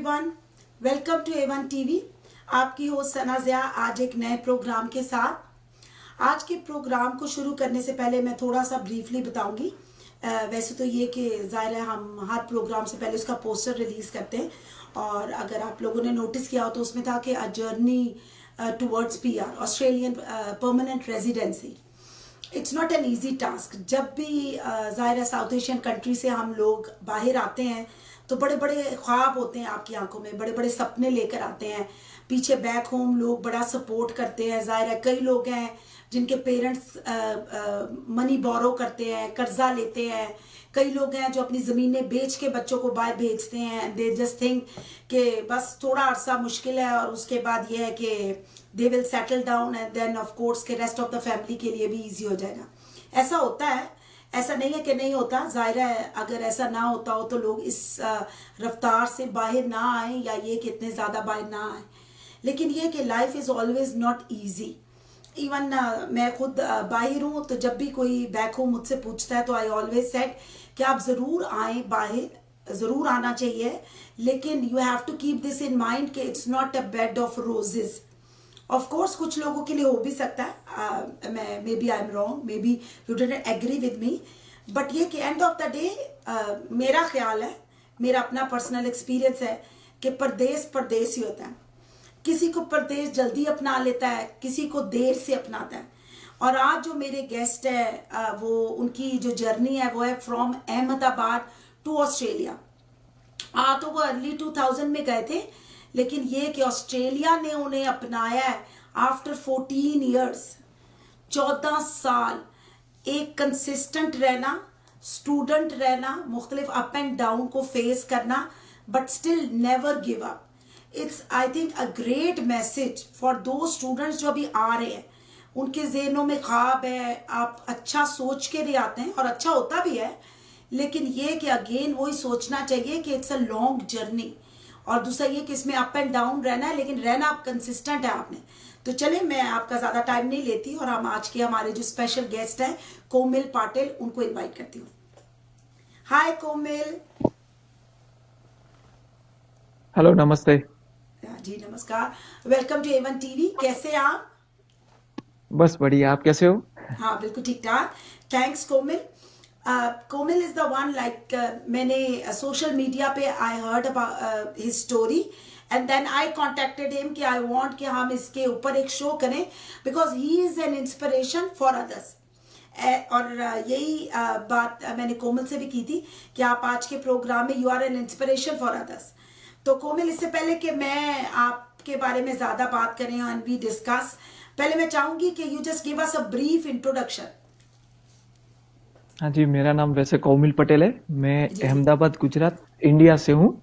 Everyone, welcome to A1 TV. आपकी host Sana Zia आज एक नए प्रोग्राम के साथ। आज के प्रोग्राम को शुरू करने से पहले मैं थोड़ा सा ब्रीफली बताऊंगी। वैसे तो ये कि ज़ाहिर है हम हर प्रोग्राम से पहले उसका पोस्टर रिलीज़ करते हैं, और अगर आप लोगों ने नोटिस किया हो तो उसमें था कि a journey towards PR, Australian permanent residency. It's not an easy task. जब भी ज़ाहिर है साउथ एशियन कंट्री से हम लोग बाहर आते हैं तो बड़े बड़े ख्वाब होते हैं आपकी आंखों में, बड़े बड़े सपने लेकर आते हैं। पीछे बैक होम लोग बड़ा सपोर्ट करते हैं। ज़ाहिर है कई लोग हैं जिनके पेरेंट्स मनी बोरो करते हैं, कर्जा लेते हैं। कई लोग हैं जो अपनी ज़मीनें बेच के बच्चों को बाहर भेजते हैं। दे जस्ट थिंक कि बस थोड़ा अरसा मुश्किल है और उसके बाद ये है कि they will settle down and then of course के रेस्ट ऑफ द फैमिली के लिए भी ईजी हो जाएगा। ऐसा होता है, ऐसा नहीं है कि नहीं होता। जाहिर है अगर ऐसा ना होता हो तो लोग इस रफ्तार से बाहर ना आए, या ये कि इतने ज़्यादा बाहर ना आए। लेकिन ये कि life is always not easy. Even मैं खुद बाहर हूँ, तो जब भी कोई बैक होम मुझसे पूछता है तो आई ऑलवेज सेड कि आप ज़रूर आएँ, बाहर ज़रूर आना चाहिए, लेकिन you have to keep this in mind कि it's not a bed of roses. Of course कुछ लोगों के लिए हो भी सकता है, मैं maybe I am wrong, maybe you didn't agree with me, but ये कि एंड ऑफ द डे मेरा ख्याल है, मेरा अपना पर्सनल एक्सपीरियंस है कि परदेश परदेश ही होता है। किसी को परदेश जल्दी अपना लेता है, किसी को देर से अपनाता है। और आज जो मेरे गेस्ट है वो उनकी जो जर्नी है वो है फ्रॉम अहमदाबाद टू ऑस्ट्रेलिया। तो वो अर्ली 2000 में गए थे, लेकिन ये कि ऑस्ट्रेलिया ने उन्हें अपनाया है आफ्टर 14 ईयर्स। 14 साल एक कंसिस्टेंट रहना, स्टूडेंट रहना, मुख्तलिफ अप एंड डाउन को फेस करना, but still never give up. It's I think a great message for दो स्टूडेंट्स जो अभी आ रहे हैं। उनके जहनों में ख्वाब है, आप अच्छा सोच के भी आते हैं और अच्छा होता भी है, लेकिन ये कि अगेन वही सोचना चाहिए कि इट्स अ लॉन्ग जर्नी। और दूसरा ये कि इसमें अप एंड डाउन रहना है, लेकिन रहना आप कंसिस्टेंट है आपने। तो चले, मैं आपका ज़्यादा टाइम नहीं लेती और हम आज के हमारे जो स्पेशल गेस्ट हैं कोमिल पाटिल, उनको इनवाइट करती हूँ। हाय कोमिल। हेलो, नमस्ते। जी नमस्कार, वेलकम टू A1 टीवी। कैसे हैं आप? बस बढ़िया, आप कैसे हो? हाँ बिल्कुल ठीक ठाक, thanks Komil. Komil is the one, like मैंने सोशल मीडिया पे I heard about his story and then I contacted him कि आई वांट कि हम इसके ऊपर एक शो करें, because he is an inspiration for others. और यही बात मैंने कोमल से भी की थी कि आप आज के प्रोग्राम में you are an inspiration for others. तो कोमल, इससे पहले कि मैं आपके बारे में ज़्यादा बात करें एंड वी डिस्कस, पहले मैं चाहूंगी कि you just give us a brief introduction. हाँ जी, मेरा नाम वैसे कौमिल पटेल है। मैं जी जी अहमदाबाद, गुजरात, इंडिया से हूँ। जी जी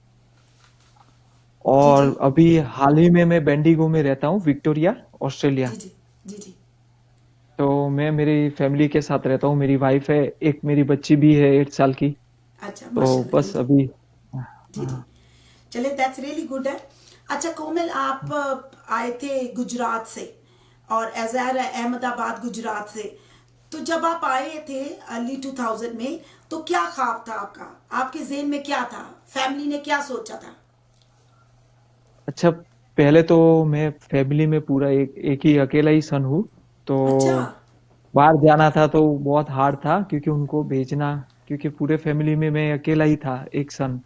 और अभी हाल ही में मैं बेंडिगो में रहता हूँ, विक्टोरिया, ऑस्ट्रेलिया। जी जी जी जी तो मैं मेरी फैमिली के साथ रहता हूँ। मेरी वाइफ है, एक मेरी बच्ची भी है 8 साल की। अच्छा, तो माशाल्लाह, बस बिल्कुल। अभी। जी जी, हाँ। चलिए दैट्स रियली गुड है। अच्छा कोमल, आप आए थे गुजरात से और एज अहमदाबाद गुजरात से। तो जब आप आए थे अर्ली 2000 में, तो क्या ख्वाब था आपका? आपके जेहन में क्या था? फैमिली ने क्या सोचा था? अच्छा, पहले तो मैं फैमिली में पूरा एक एक ही अकेला ही सन हूँ। तो अच्छा। बाहर जाना था तो बहुत हार्ड था, क्योंकि उनको भेजना, क्योंकि पूरे फैमिली में मैं अकेला ही था, एक सन।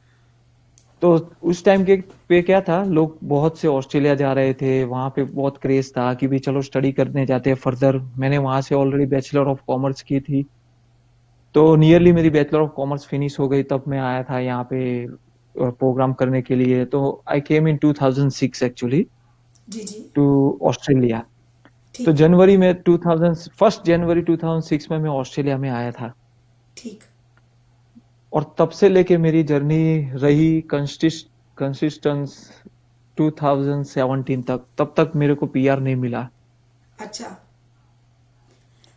तो उस टाइम के पे क्या था, लोग बहुत से ऑस्ट्रेलिया जा रहे थे, वहां पे बहुत क्रेज था कि भी चलो स्टडी करने जाते हैं फर्दर। मैंने वहां से ऑलरेडी बैचलर ऑफ कॉमर्स की थी। तो नियरली मेरी बैचलर ऑफ कॉमर्स फिनिश हो गई, तब मैं आया था यहाँ पे प्रोग्राम करने के लिए। तो आई केम इन 2006 एक्चुअली जी जी। To Australia. तो ठीक जनवरी में 2000 फर्स्ट जनवरी 2006 में मैं ऑस्ट्रेलिया में आया था। ठीक। और तब से लेके मेरी जर्नी रही कंसिस्टेंस 2017 तक। तब तक मेरे को PR नहीं मिला। अच्छा,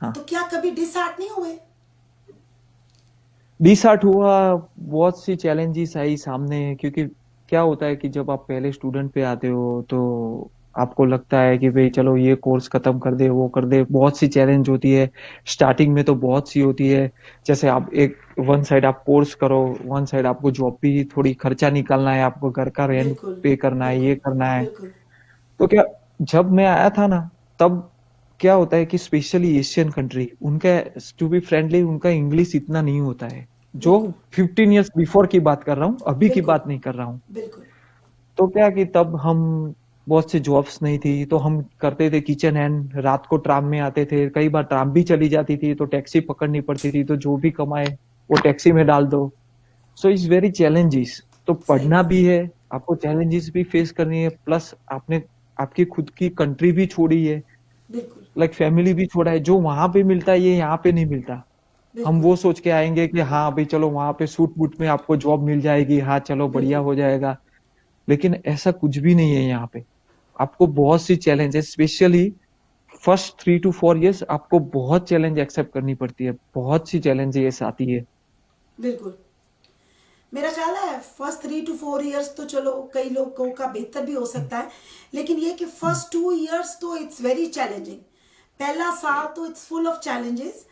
हाँ। तो क्या कभी डिसहार्ट नहीं हुए? डिसहार्ट हुआ, बहुत सी चैलेंजेस आई सामने, क्योंकि क्या होता है कि जब आप पहले स्टूडेंट पे आते हो तो आपको लगता है कि भाई चलो ये कोर्स खत्म कर दे, वो कर दे, बहुत सी चैलेंज होती है स्टार्टिंग में, तो बहुत सी होती है। जैसे आप एक वन साइड आप कोर्स करो, वन साइड आपको जॉब भी थोड़ी खर्चा निकालना है, आपको घर का रेंट बिल्कुल पे करना है, ये बिल्कुल करना है। बिल्कुल। तो क्या, जब मैं आया था ना, तब क्या होता है कि स्पेशली एशियन कंट्री, उनका, टू बी फ्रेंडली, उनका इंग्लिश इतना नहीं होता है। जो बिल्कुल 15 इयर्स बिफोर की बात कर रहा हूँ, अभी की बिल्कुल बात नहीं कर रहा हूँ। बिल्कुल तो क्या कि तब हम, बहुत सी जॉब्स नहीं थी, तो हम करते थे किचन हैंड, रात को ट्राम में आते थे, कई बार ट्राम भी चली जाती थी तो टैक्सी पकड़नी पड़ती थी, तो जो भी कमाए वो टैक्सी में डाल दो। So it's very challenges. तो सही पढ़ना बात भी है। है, आपको चैलेंजेस भी फेस करनी है, प्लस आपने आपकी खुद की कंट्री भी छोड़ी है, बिल्कुल लाइक फैमिली भी छोड़ा है। जो वहां पे मिलता है ये यहाँ पे नहीं मिलता। हम बिल्कुल वो सोच के आएंगे कि हाँ भाई चलो वहां पे सूट बूट में आपको जॉब मिल जाएगी, हाँ चलो बढ़िया बिल्कुल हो जाएगा। लेकिन ऐसा कुछ भी नहीं है यहाँ पे। आपको बहुत सी challenges, specially first 3 to 4 years आपको बहुत चैलेंज एक्सेप्ट करनी पड़ती है, बहुत सी चैलेंजेस आती है। बिल्कुल। मेरा ख्याल है फर्स्ट 3 to 4 इयर्स तो चलो कई लोगों का बेहतर भी हो सकता है, लेकिन ये कि फर्स्ट 2 इयर्स तो इट्स वेरी चैलेंजिंग। पहला साल तो इट्स फुल ऑफ चैलेंजेस,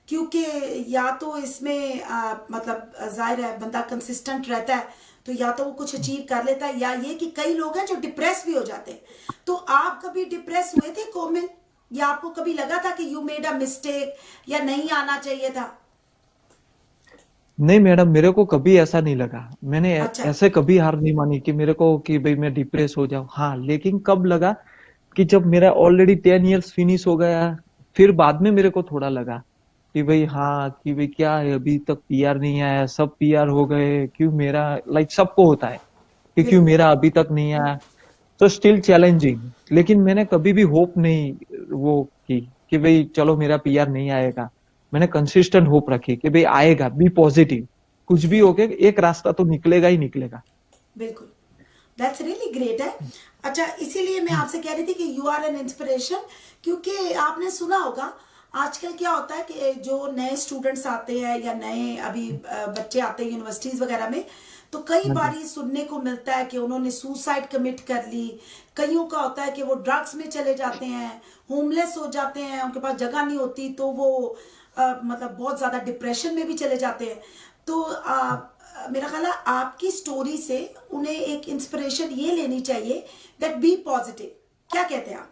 क्योंकि या तो इसमें मतलब जाहिर है बंदा कंसिस्टेंट रहता है तो या तो वो कुछ अचीव कर लेता है, या ये कि कई लोग हैं जो डिप्रेस भी हो जाते हैं। तो आप कभी डिप्रेस हुए थे कोमिल, या आपको कभी लगा था कि यू मेड अ मिस्टेक या नहीं आना चाहिए था? नहीं मैडम, मेरे को कभी ऐसा नहीं लगा। मैंने अच्छा ऐसे कभी हार नहीं मानी कि मेरे को कि भाई मैं डिप्रेस हो जाऊं। हाँ, लेकिन कब लगा कि जब मेरा ऑलरेडी 10 इयर्स फिनिश हो गया, फिर बाद में मेरे को थोड़ा लगा कि भाई हाँ, कि भाई क्या है, अभी तक पीआर नहीं आया, सब पीआर हो गए, क्यों मेरा, लाइक सबको होता है कि क्यों बिल्कुल मेरा अभी तक नहीं आया। तो स्टिल चैलेंजिंग, लेकिन मैंने कभी भी होप नहीं वो की कि भाई चलो मेरा पीआर नहीं आएगा। मैंने कंसिस्टेंट होप रखी कि भाई आएगा, बी पॉजिटिव, कुछ भी हो ठीक, गया एक रास्ता तो निकलेगा ही निकलेगा। बिल्कुल। दैट्स रियली ग्रेट है। अच्छा, इसीलिए मैं आपसे कह रही थी कि यू आर एन इंस्पिरेशन, क्योंकि आपने सुना होगा आजकल क्या होता है कि जो नए स्टूडेंट्स आते हैं या नए अभी बच्चे आते हैं यूनिवर्सिटीज़ वगैरह में, तो कई हाँ जी। बार ये सुनने को मिलता है कि उन्होंने सुसाइड कमिट कर ली। कईयों का होता है कि वो ड्रग्स में चले जाते हैं, होमलेस हो जाते हैं, उनके पास जगह नहीं होती तो वो मतलब बहुत ज़्यादा डिप्रेशन में भी चले जाते हैं। तो मेरा ख्याल है आपकी स्टोरी से उन्हें एक इंस्पिरेशन ये लेनी चाहिए, दैट बी पॉजिटिव। क्या कहते हैं आप?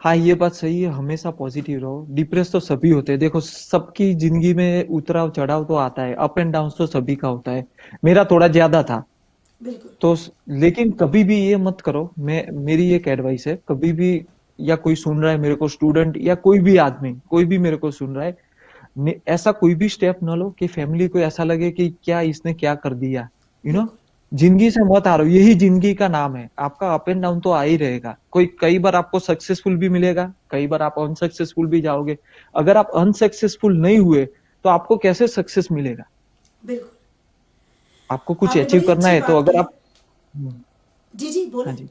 हाँ, ये बात सही है, हमेशा पॉजिटिव रहो। डिप्रेस तो सभी होते हैं, देखो सबकी जिंदगी में उतराव चढ़ाव तो आता है, अप एंड डाउन तो सभी का होता है। मेरा थोड़ा ज्यादा था। बिल्कुल तो लेकिन कभी भी ये मत करो, मैं, मेरी एक एडवाइस है, कभी भी, या कोई सुन रहा है मेरे को, स्टूडेंट या कोई भी आदमी, कोई भी मेरे को सुन रहा है, ऐसा कोई भी स्टेप न लो कि फैमिली को ऐसा लगे कि क्या इसने क्या कर दिया। यू नो, बिल्कुल जिंदगी से मत हारो, यही जिंदगी का नाम है। आपका अप एंड डाउन तो आ ही रहेगा, कोई कई बार आपको सक्सेसफुल भी मिलेगा, कई बार आप अनसक्सेसफुल भी जाओगे। अगर आप अनसक्सेसफुल नहीं हुए तो आपको कैसे सक्सेस मिलेगा? बिल्कुल। आपको कुछ आपने अचीव बड़ी करना अच्छी है तो बात अगर की। आप, जी जी बोले। हाँ जी,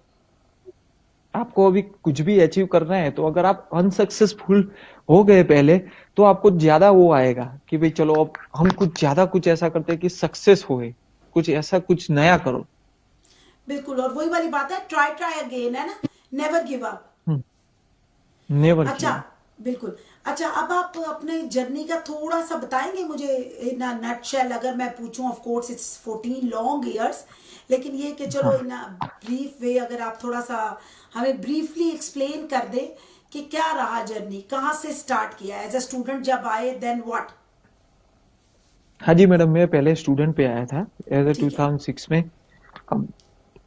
आपको अभी कुछ भी अचीव करना है तो अगर आप अनसक्सेसफुल हो गए पहले, तो आपको ज्यादा वो आएगा कि भाई चलो अब हम कुछ ज्यादा कुछ ऐसा करते हैं कि सक्सेस होए, कुछ ऐसा कुछ नया करो। बिल्कुल, और वही वाली बात है, ट्राई ट्राई अगेन, है ना, नेवर गिव अप। नेवर अच्छा, गिव अप। बिल्कुल। अच्छा, अब आप अपने जर्नी का थोड़ा सा बताएंगे मुझे इन अ नटशेल, अगर मैं पूछूं, of course it's 14 long years, लेकिन ये कि चलो हाँ इन अ ब्रीफ वे अगर आप थोड़ा सा हमें ब्रीफली एक्सप्लेन कर दें कि क्या रहा जर्नी, कहाँ से स्टार्ट किया एज अ स्टूडेंट, जब आए देन व्हाट? हाँ जी मैडम, मैं पहले स्टूडेंट पे आया था एज ए ठीक है। 2006 में।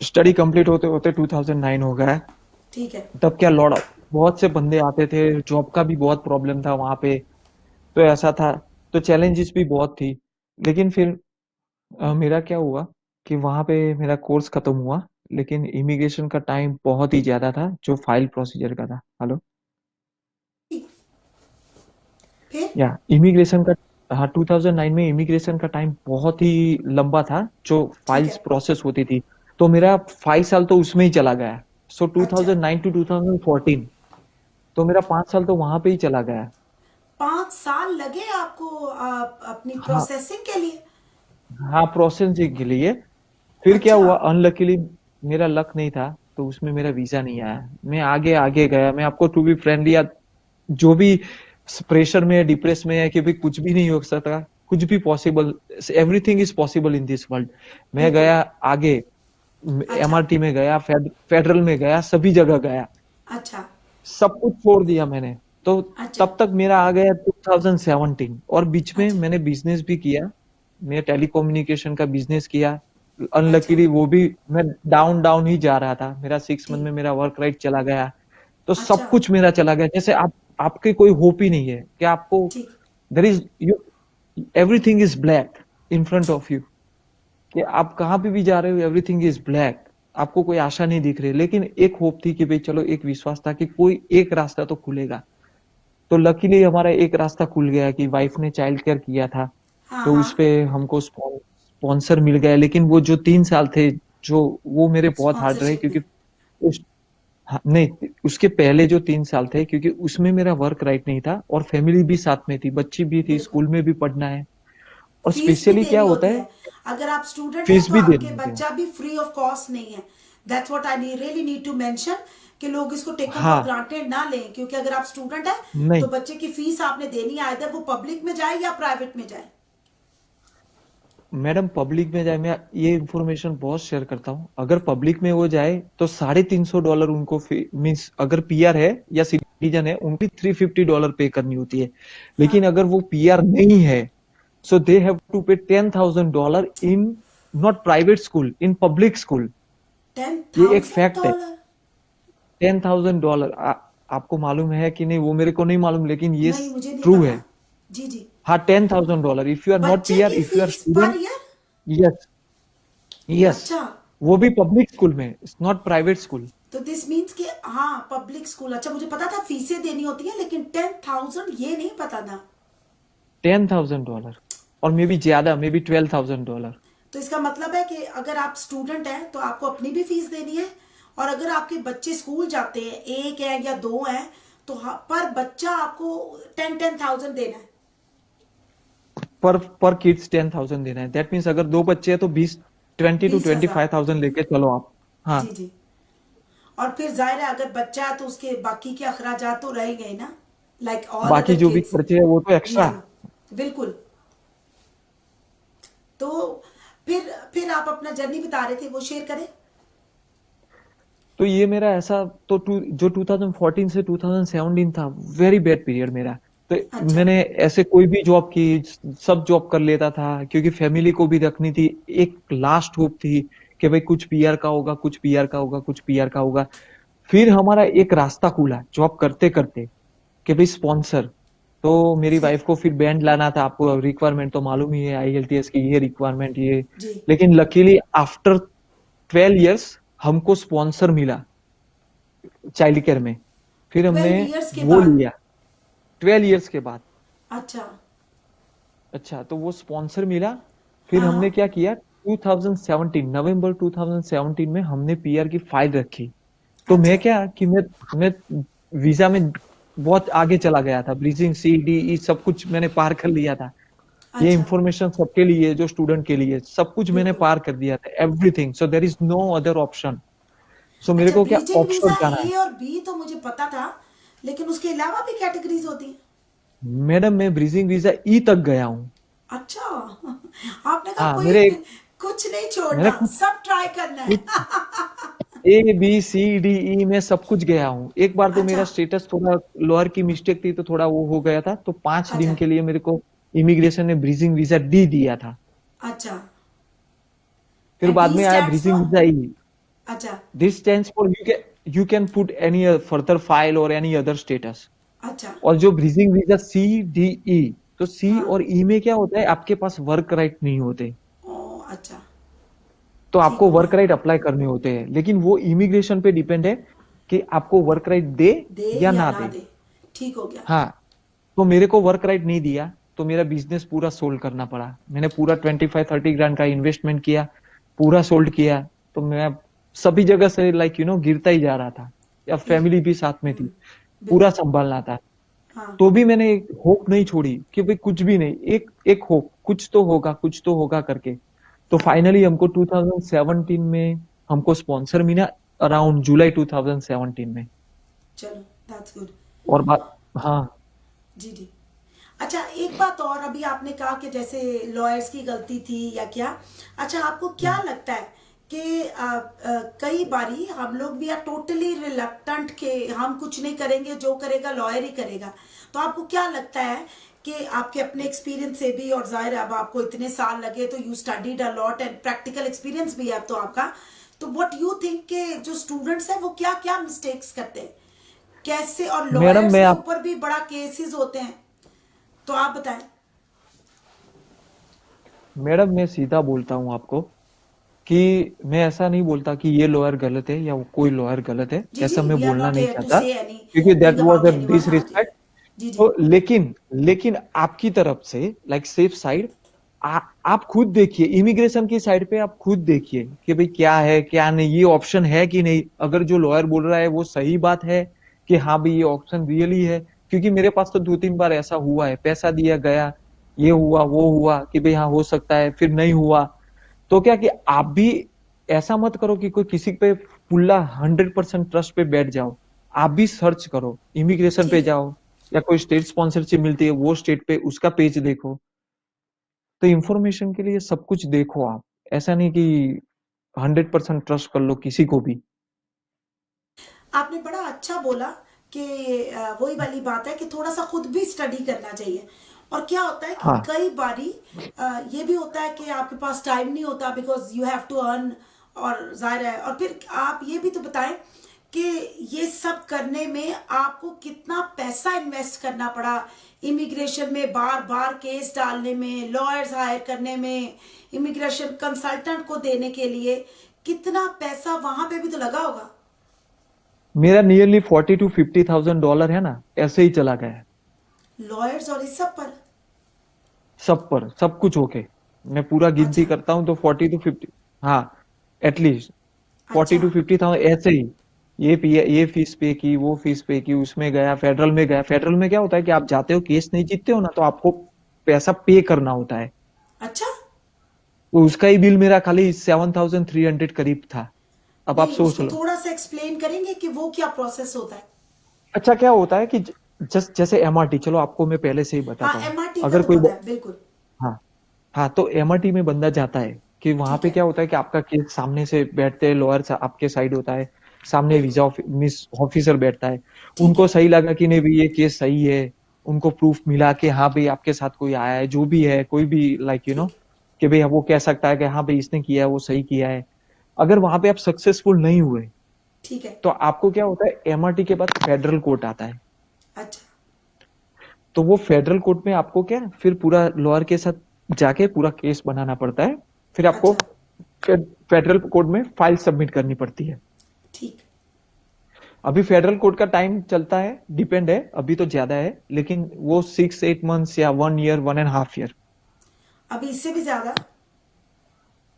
स्टडी कंप्लीट होते होते 2009 हो गया। ठीक है। तब क्या, लौड़ा, बहुत से बंदे आते थे, जॉब का भी बहुत प्रॉब्लम था वहां पे। तो ऐसा था, तो चैलेंजेस भी बहुत थी। लेकिन फिर मेरा क्या हुआ कि वहां पे मेरा कोर्स खत्म हुआ, लेकिन इमिग्रेशन का टाइम बहुत ही ज्यादा था, जो फाइल प्रोसीजर का था। हेलो। फिर? या इमिग्रेशन का, हाँ, 2009 में इमिग्रेशन का टाइम बहुत ही लंबा था, जो ठीक फाइल्स है। प्रोसेस होती थी। तो मेरा 5 साल तो उसमें ही चला गया। सो अच्छा, 2009 टू 2014, तो मेरा 5 साल तो वहां पे ही चला गया। 5 साल लगे आपको अपनी हाँ, प्रोसेसिंग के लिए? हाँ, प्रोसेसिंग के लिए। फिर क्या अच्छा। हुआ, अनलकीली मेरा लक नहीं था, तो उसमें मेरा वीजा नहीं आया। मैं आगे आगे गया, मैं आपको टू बी फ्रेंडली या जो भी प्रेशर में है, डिप्रेस में है कि भाई कुछ भी नहीं हो सकता, कुछ भी possible, everything is possible in this world. मैं बिल्कुल। गया आगे, अच्छा। एमआरटी में गया, फेडरल में गया, सभी जगह गया, अच्छा। सब कुछ छोड़ दिया मैंने। तो अच्छा। तब तक मेरा आ गया 2017, और बीच में अच्छा। मैंने बिजनेस भी किया। मैं टेलीकम्युनिकेशन का बिजनेस किया। अच्छा। अनलकीली वो भी मैं डाउन डाउन ही जा रहा था। मेरा 6 मंथ में ठीक। मेरा वर्क राइट चला गया। तो अच्छा। सब कुछ मेरा चला गया, जैसे आप आपके कोई होप ही नहीं है कि आपको, ठीक। There is you, everything is black in front of you, कि आप कहाँ पे भी जा रहे हो एवरीथिंग इज ब्लैक, आपको कोई आशा नहीं दिख रही। लेकिन एक होप थी कि भाई चलो, एक विश्वास था कि कोई एक रास्ता तो खुलेगा। तो लकीली हमारा एक रास्ता खुल गया कि वाइफ ने चाइल्ड केयर किया था, हाँ तो हाँ। उस पे हमको स्पॉन्सर मिल गया। लेकिन वो जो 3 साल थे, जो वो मेरे बहुत हार्ड रहे, स्पॉन्सरशिप में। क्योंकि उस, हाँ, नहीं, उसके पहले जो 3 साल थे, क्योंकि उसमें मेरा वर्क राइट नहीं था और फैमिली भी साथ में थी, बच्ची भी थी, बिल्कुल। स्कूल में भी पढ़ना है। और फीस भी स्पेशली क्या देनी होता होती है, है। अगर आप स्टूडेंट हैं फीस तो भी आपके देनी होती है। बच्चा भी फ्री ऑफ कॉस्ट नहीं है। That's what I really need to mention, कि लोग इसको टेकन फॉर हाँ, ग्रांटेड ना लें, क्योंकि अगर आप स्टूडेंट हैं तो नहीं बच्चे की फीस आपने देनी है, आइदर वो पब्लिक में जाए या प्राइवेट में जाए। मैडम, पब्लिक में जाए, मैं ये इंफॉर्मेशन बहुत शेयर करता हूँ। अगर पब्लिक में वो जाए तो $350 उनको मीन्स, अगर पीआर है या सिटीजन है, उनकी $350 पे करनी होती है। हाँ। लेकिन अगर वो पीआर नहीं है, सो दे हैव टू पे $10,000 in not private school, in public school. Ten ये एक थाउजेंड फैक्ट है। डॉलर $10,000, आपको मालूम है कि नहीं वो मेरे को नहीं मालूम, लेकिन ये नहीं, मुझे नहीं ट्रू पता। है। जी जी। हाँ, $10,000 इफ यू आर नॉट बच्चे पीआर, की इफ यू आर फीस पर स्टूडेंट। ईयर? यस, यस, अच्छा। वो भी पब्लिक स्कूल में, नॉट प्राइवेट स्कूल। तो दिस मीन्स कि हाँ, पब्लिक स्कूल। अच्छा, मुझे पता था फीसें देनी होती है, लेकिन 10,000 ये नहीं पता था। $10,000, और मे बी ज्यादा, मे बी $12,000। तो इसका मतलब है कि अगर आप स्टूडेंट हैं तो आपको अपनी भी फीस देनी है, और अगर आपके बच्चे स्कूल जाते हैं, एक है या दो हैं, तो पर बच्चा आपको 10,000 देना है। पर किड्स 10,000 देना है। दैट मीन्स अगर 2 बच्चे हैं तो 20 to 20,000। 25,000 लेके चलो आप। हाँ, जी जी। और फिर जाहिर है अगर बच्चा है तो उसके बाकी के अखराजात तो रहेंगे ही ना, लाइक ऑल बाकी अदर जो भी किड्स। खर्चे है वो तो जी एक्स्ट्रा। जी। बिल्कुल। तो फिर आप अपना जर्नी बता रहे थे, वो शेयर करें। तो ये मेरा ऐसा, तो जो 2014 से 2017 था, वेरी बैड पीरियड मेरा। तो अच्छा। मैंने ऐसे कोई भी जॉब की, सब जॉब कर लेता था, क्योंकि फैमिली को भी रखनी थी। एक लास्ट होप थी कि भाई कुछ पीआर का होगा, कुछ पीआर का होगा, कुछ पीआर का होगा। फिर हमारा एक रास्ता खुला जॉब करते करते, कि भाई स्पॉन्सर। तो मेरी ठीक। वाइफ को फिर बैंड लाना था। आपको रिक्वायरमेंट तो मालूम ही है, आईएलटीएस की ये रिक्वायरमेंट ये। जी। लेकिन लकीली आफ्टर 12 years हमको स्पॉन्सर मिला चाइल्ड केयर में। फिर हमने 12 years के वो बाद? लिया 12 years के बाद। अच्छा। अच्छा, तो वो स्पॉन्सर मिला। फिर हाँ हमने हाँ। क्या किया, 2017 नवंबर 2017 में हमने पीआर की फाइल रखी। तो मैं अच्छा। क्या कि मैं वीजा में बहुत आगे चला गया था, ब्रीजिंग सी डी ई सब कुछ मैंने पार कर लिया था। ये अच्छा। इंफॉर्मेशन सबके लिए, जो स्टूडेंट के लिए, सब कुछ मैंने बिल्कुल। पार कर दिया था, everything. So there is no other option. So मेरे अच्छा, को क्या, ब्रीजिंग वीजा ऑक्सफोर्ड जाना है। ए और बी तो मुझे पता था, लेकिन उसके अलावा भी कैटेगरीज होती हैं? मैडम, मैं ब्रीजिंग वीजा ई तक गया हूँ। अच्छा। आपने कहा हाँ, कोई मेरे कुछ नहीं मैंने छोड़ना, कुछ सब ट्राई करना है। कुछ ए बी सी डी ई में सब कुछ गया हूँ। एक बार तो अच्छा। मेरा स्टेटस थोड़ा लोअर की मिस्टेक थी, तो थोड़ा वो हो गया था। तो 5 दिन अच्छा। के लिए मेरे को इमिग्रेशन ने ब्रीजिंग वीजा डी दिया था। अच्छा। फिर एंड बाद डी में आया stands bridging for? Visa E. अच्छा। This stands for you can put any further file और एनी अदर स्टेटस। अच्छा। और जो bridging visa C D E, तो सी हाँ। और ई में क्या होता है, आपके पास वर्क राइट नहीं होते। ओ। अच्छा। तो ठीक आपको हो गया। वर्क राइट अप्लाई करने होते हैं, लेकिन वो इमिग्रेशन पे डिपेंड है कि आपको वर्क राइट दे दे या या ना ना दे। दे। ठीक हो गया। हाँ, तो मेरे को वर्क राइट नहीं दिया, तो मेरा बिजनेस पूरा सोल्ड करना पड़ा। मैंने पूरा 25-30 grand का इन्वेस्टमेंट किया, पूरा सोल्ड किया। तो मैं सभी जगह से गिरता ही जा रहा था। अब फैमिली भी साथ में थी, पूरा बिल्कुल। संभालना था। हाँ। तो भी मैंने एक होप नहीं छोड़ी कि भाई कुछ भी नहीं, एक एक होप, कुछ तो होगा, कुछ तो होगा करके। तो हाँ। फाइनली हमको 2017 में हमको स्पॉन्सर मिला। अराउंड जुलाई 2017 में। चलो, दैट्स गुड। और बात, हाँ, जी जी। अच्छा, एक बात और, अभी आपने कहा कि जैसे लॉयर्स की गलती थी या क्या, अच्छा आपको क्या लगता है कि कई बारी हम लोग भी आर टोटली रिलक्टेंट के हम कुछ नहीं करेंगे, जो करेगा लॉयर ही करेगा, तो आपको क्या लगता है कि आपके अपने एक्सपीरियंस से भी, और जाहिर है अब आपको इतने साल लगे तो you studied a lot and practical experience भी है अब तो आपका, तो व्हाट यू थिंक के जो स्टूडेंट्स हैं वो क्या क्या मिस्टेक्स करते हैं कैसे, और मैडम लॉयर्स मैं के आप ऊपर भी बड़ा केसेस होते हैं, तो आप बताएं। मैडम मैं सीधा बोलता हूँ आपको कि मैं ऐसा नहीं बोलता कि ये लॉयर गलत है या वो कोई लॉयर गलत है, जी जी, ऐसा मैं वी आर बोलना नॉट नहीं हेयर टू चाहता, से एनी क्योंकि that thing was about a any one. हाँ जी। डिसरिस्पेक्ट। जी जी। तो लेकिन लेकिन आपकी तरफ से लाइक सेफ साइड, आप खुद देखिए, इमिग्रेशन की साइड पे आप खुद देखिए कि भाई क्या है क्या नहीं, ये ऑप्शन है कि नहीं, अगर जो लॉयर बोल रहा है वो सही बात है कि हाँ भाई ये ऑप्शन रियली है। क्योंकि मेरे पास तो 2-3 बार ऐसा हुआ है, पैसा दिया गया, ये हुआ वो हुआ कि भाई हाँ हो सकता है, फिर नहीं हुआ। तो क्या कि आप भी ऐसा मत करो कि कोई किसी पे पुल्ला 100% ट्रस्ट पे बैठ जाओ। आप भी सर्च करो, इमिग्रेशन पे ठीक है। जाओ, या कोई स्टेट स्पॉन्सरशिप मिलती है वो स्टेट पे उसका पेज देखो। तो इंफॉर्मेशन के लिए सब कुछ देखो आप, ऐसा नहीं कि 100% ट्रस्ट कर लो किसी को भी। आपने बड़ा अच्छा बोला कि वही वाली बात है कि थोड़ा सा खुद भी स्टडी करना चाहिए। और क्या होता है कि हाँ, कई बारी ये भी होता है कि आपके पास टाइम नहीं होता because you have to earn, और जाहिर है, और फिर आप ये भी तो बताएं कि ये सब करने में आपको कितना पैसा इन्वेस्ट करना पड़ा, इमिग्रेशन में बार बार केस डालने में, लॉयर्स हायर करने में, इमिग्रेशन कंसल्टेंट को देने के लिए कितना पैसा वहां पे भी तो लगा होगा। मेरा नियरली 40 to 50 thousand डॉलर है ना, ऐसे ही चला गया है। लॉयर्स और इस सब पर। सब पर सब कुछ होके मैं पूरा गिनती अच्छा। करता हूँ तो 40 to 50, हाँ, एटलीस्ट फोर्टी अच्छा। टू फिफ्टी थाउजेंड ऐसे ही। ये फीस पे की, वो फीस पे की, उसमें गया, फेडरल में गया। फेडरल में क्या होता है कि आप जाते हो, केस नहीं जीतते हो ना, तो आपको पैसा पे करना होता है। अच्छा। तो उसका ही बिल मेरा खाली 7,300 करीब था। अब आप नहीं, सोच उसको लो। थोड़ा सा एक्सप्लेन करेंगे कि वो क्या प्रोसेस होता है। अच्छा क्या होता है कि जैसे एमआरटी, चलो आपको मैं पहले से ही हाँ, बताता हूँ। एमआरटी का अगर तो कोई पता है बिल्कुल। हाँ, हाँ, तो एमआरटी में बंदा जाता है कि वहां ठीक पे है। क्या होता है कि आपका केस सामने से बैठते हैं, लॉयर आपके साइड होता है, सामने बिल्कुल। वीजा मिस ऑफिसर बैठता है। ठीक उनको है। सही लगा कि नहीं भाई ये केस सही है, उनको प्रूफ मिला कि हाँ भाई आपके साथ कोई आया है, जो भी है, कोई भी लाइक ठीक। कि भाई वो कह सकता है कि हाँ भाई इसने किया है, वो सही किया है। अगर वहां पे आप सक्सेसफुल नहीं हुए, ठीक है। तो आपको क्या होता है, एमआरटी के बाद फेडरल कोर्ट आता है। अच्छा। तो वो फेडरल कोर्ट में आपको क्या, फिर पूरा लॉयर के साथ जाके पूरा केस बनाना पड़ता है। फिर आपको अच्छा। फेडरल कोर्ट में फाइल सबमिट करनी पड़ती है। ठीक। अभी फेडरल कोर्ट का टाइम चलता है, डिपेंड है, अभी तो ज्यादा है, लेकिन वो 6-8 मंथ्स या 1 ईयर, 1.5 ईयर। अभी इससे भी ज्यादा।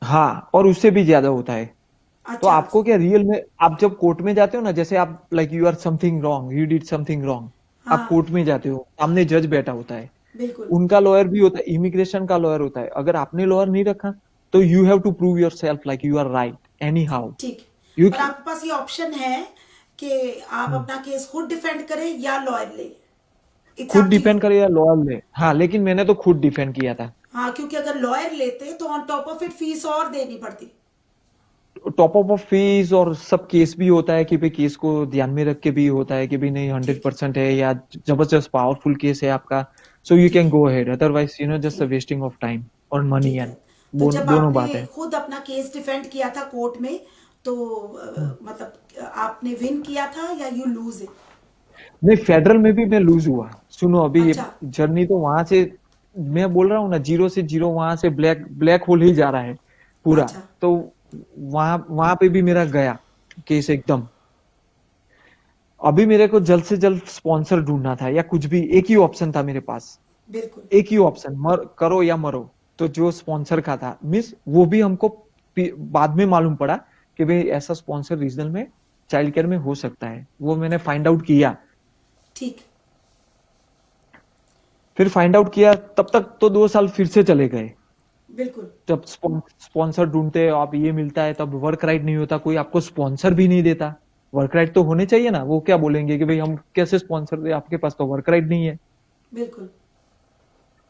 हाँ, और उससे भी ज्यादा होता है। तो अच्छा। आपको क्या रियल में, आप जब कोर्ट में जाते हो ना, जैसे आप like you are something wrong, you did something wrong, आप हाँ। कोर्ट में जाते हो, सामने जज बैठा होता है, बिल्कुल। उनका लॉयर भी होता है, इमिग्रेशन का लॉयर होता है। अगर आपने लॉयर नहीं रखा, तो you have to prove yourself like you are right anyhow. ठीक। यू पर आपके पास ये ऑप्शन है कि आप अपना केस खुद डिफेंड करें या लॉयर ले, इट्स खुद अप टू यू। डिफेंड करे या लॉयर ले, हाँ, लेकिन मैंने तो खुद डिफेंड किया था। हाँ, क्योंकि अगर लॉयर लेते तो on top of it fees और देनी पड़ती। टॉप अप ऑफ फीस और सब केस भी होता है कि भाई केस को ध्यान में रख के भी होता है कि भाई नहीं हंड्रेड ठीक है। परसेंट है या जबरदस्त पावरफुल केस है आपका, सो यू ठीक कैन है। Go ahead, otherwise just a ठीक। वेस्टिंग ऑफ टाइम और मनी ठीक है। एंड तो जब दोनों आपने बात है। खुद अपना केस डिफेंड किया था कोर्ट में, तो मतलब आपने विन किया था या यू लूज? नहीं, फेडरल में भी मैं लूज हुआ। सुनो, अभी ये अच्छा। जर्नी तो वहां से, मैं बोल रहा हूँ ना, जीरो से जीरो, वहां से ब्लैक ब्लैक होल ही जा रहा है पूरा। अच्छा। तो वहां वहां पे भी मेरा गया केस एकदम। अभी मेरे को जल्द से जल्द स्पॉन्सर ढूंढना था या कुछ भी, एक ही ऑप्शन था मेरे पास, बिल्कुल। एक ही ऑप्शन, करो या मरो। तो जो स्पॉन्सर का था मिस, वो भी हमको बाद में मालूम पड़ा कि भाई ऐसा स्पॉन्सर रीजनल में चाइल्ड केयर में हो सकता है, वो मैंने फाइंड आउट किया। ठीक। फिर फाइंड आउट किया, तब तक तो 2 साल फिर से चले गए। बिल्कुल। जब स्पॉन्सर ढूंढते हो आप, ये मिलता है, तब वर्क राइट नहीं होता, कोई आपको स्पॉन्सर भी नहीं देता। वर्क राइट तो होने चाहिए ना, वो क्या बोलेंगे कि भाई हम कैसे स्पॉन्सर दे, आपके पास तो वर्क राइट नहीं है। बिल्कुल।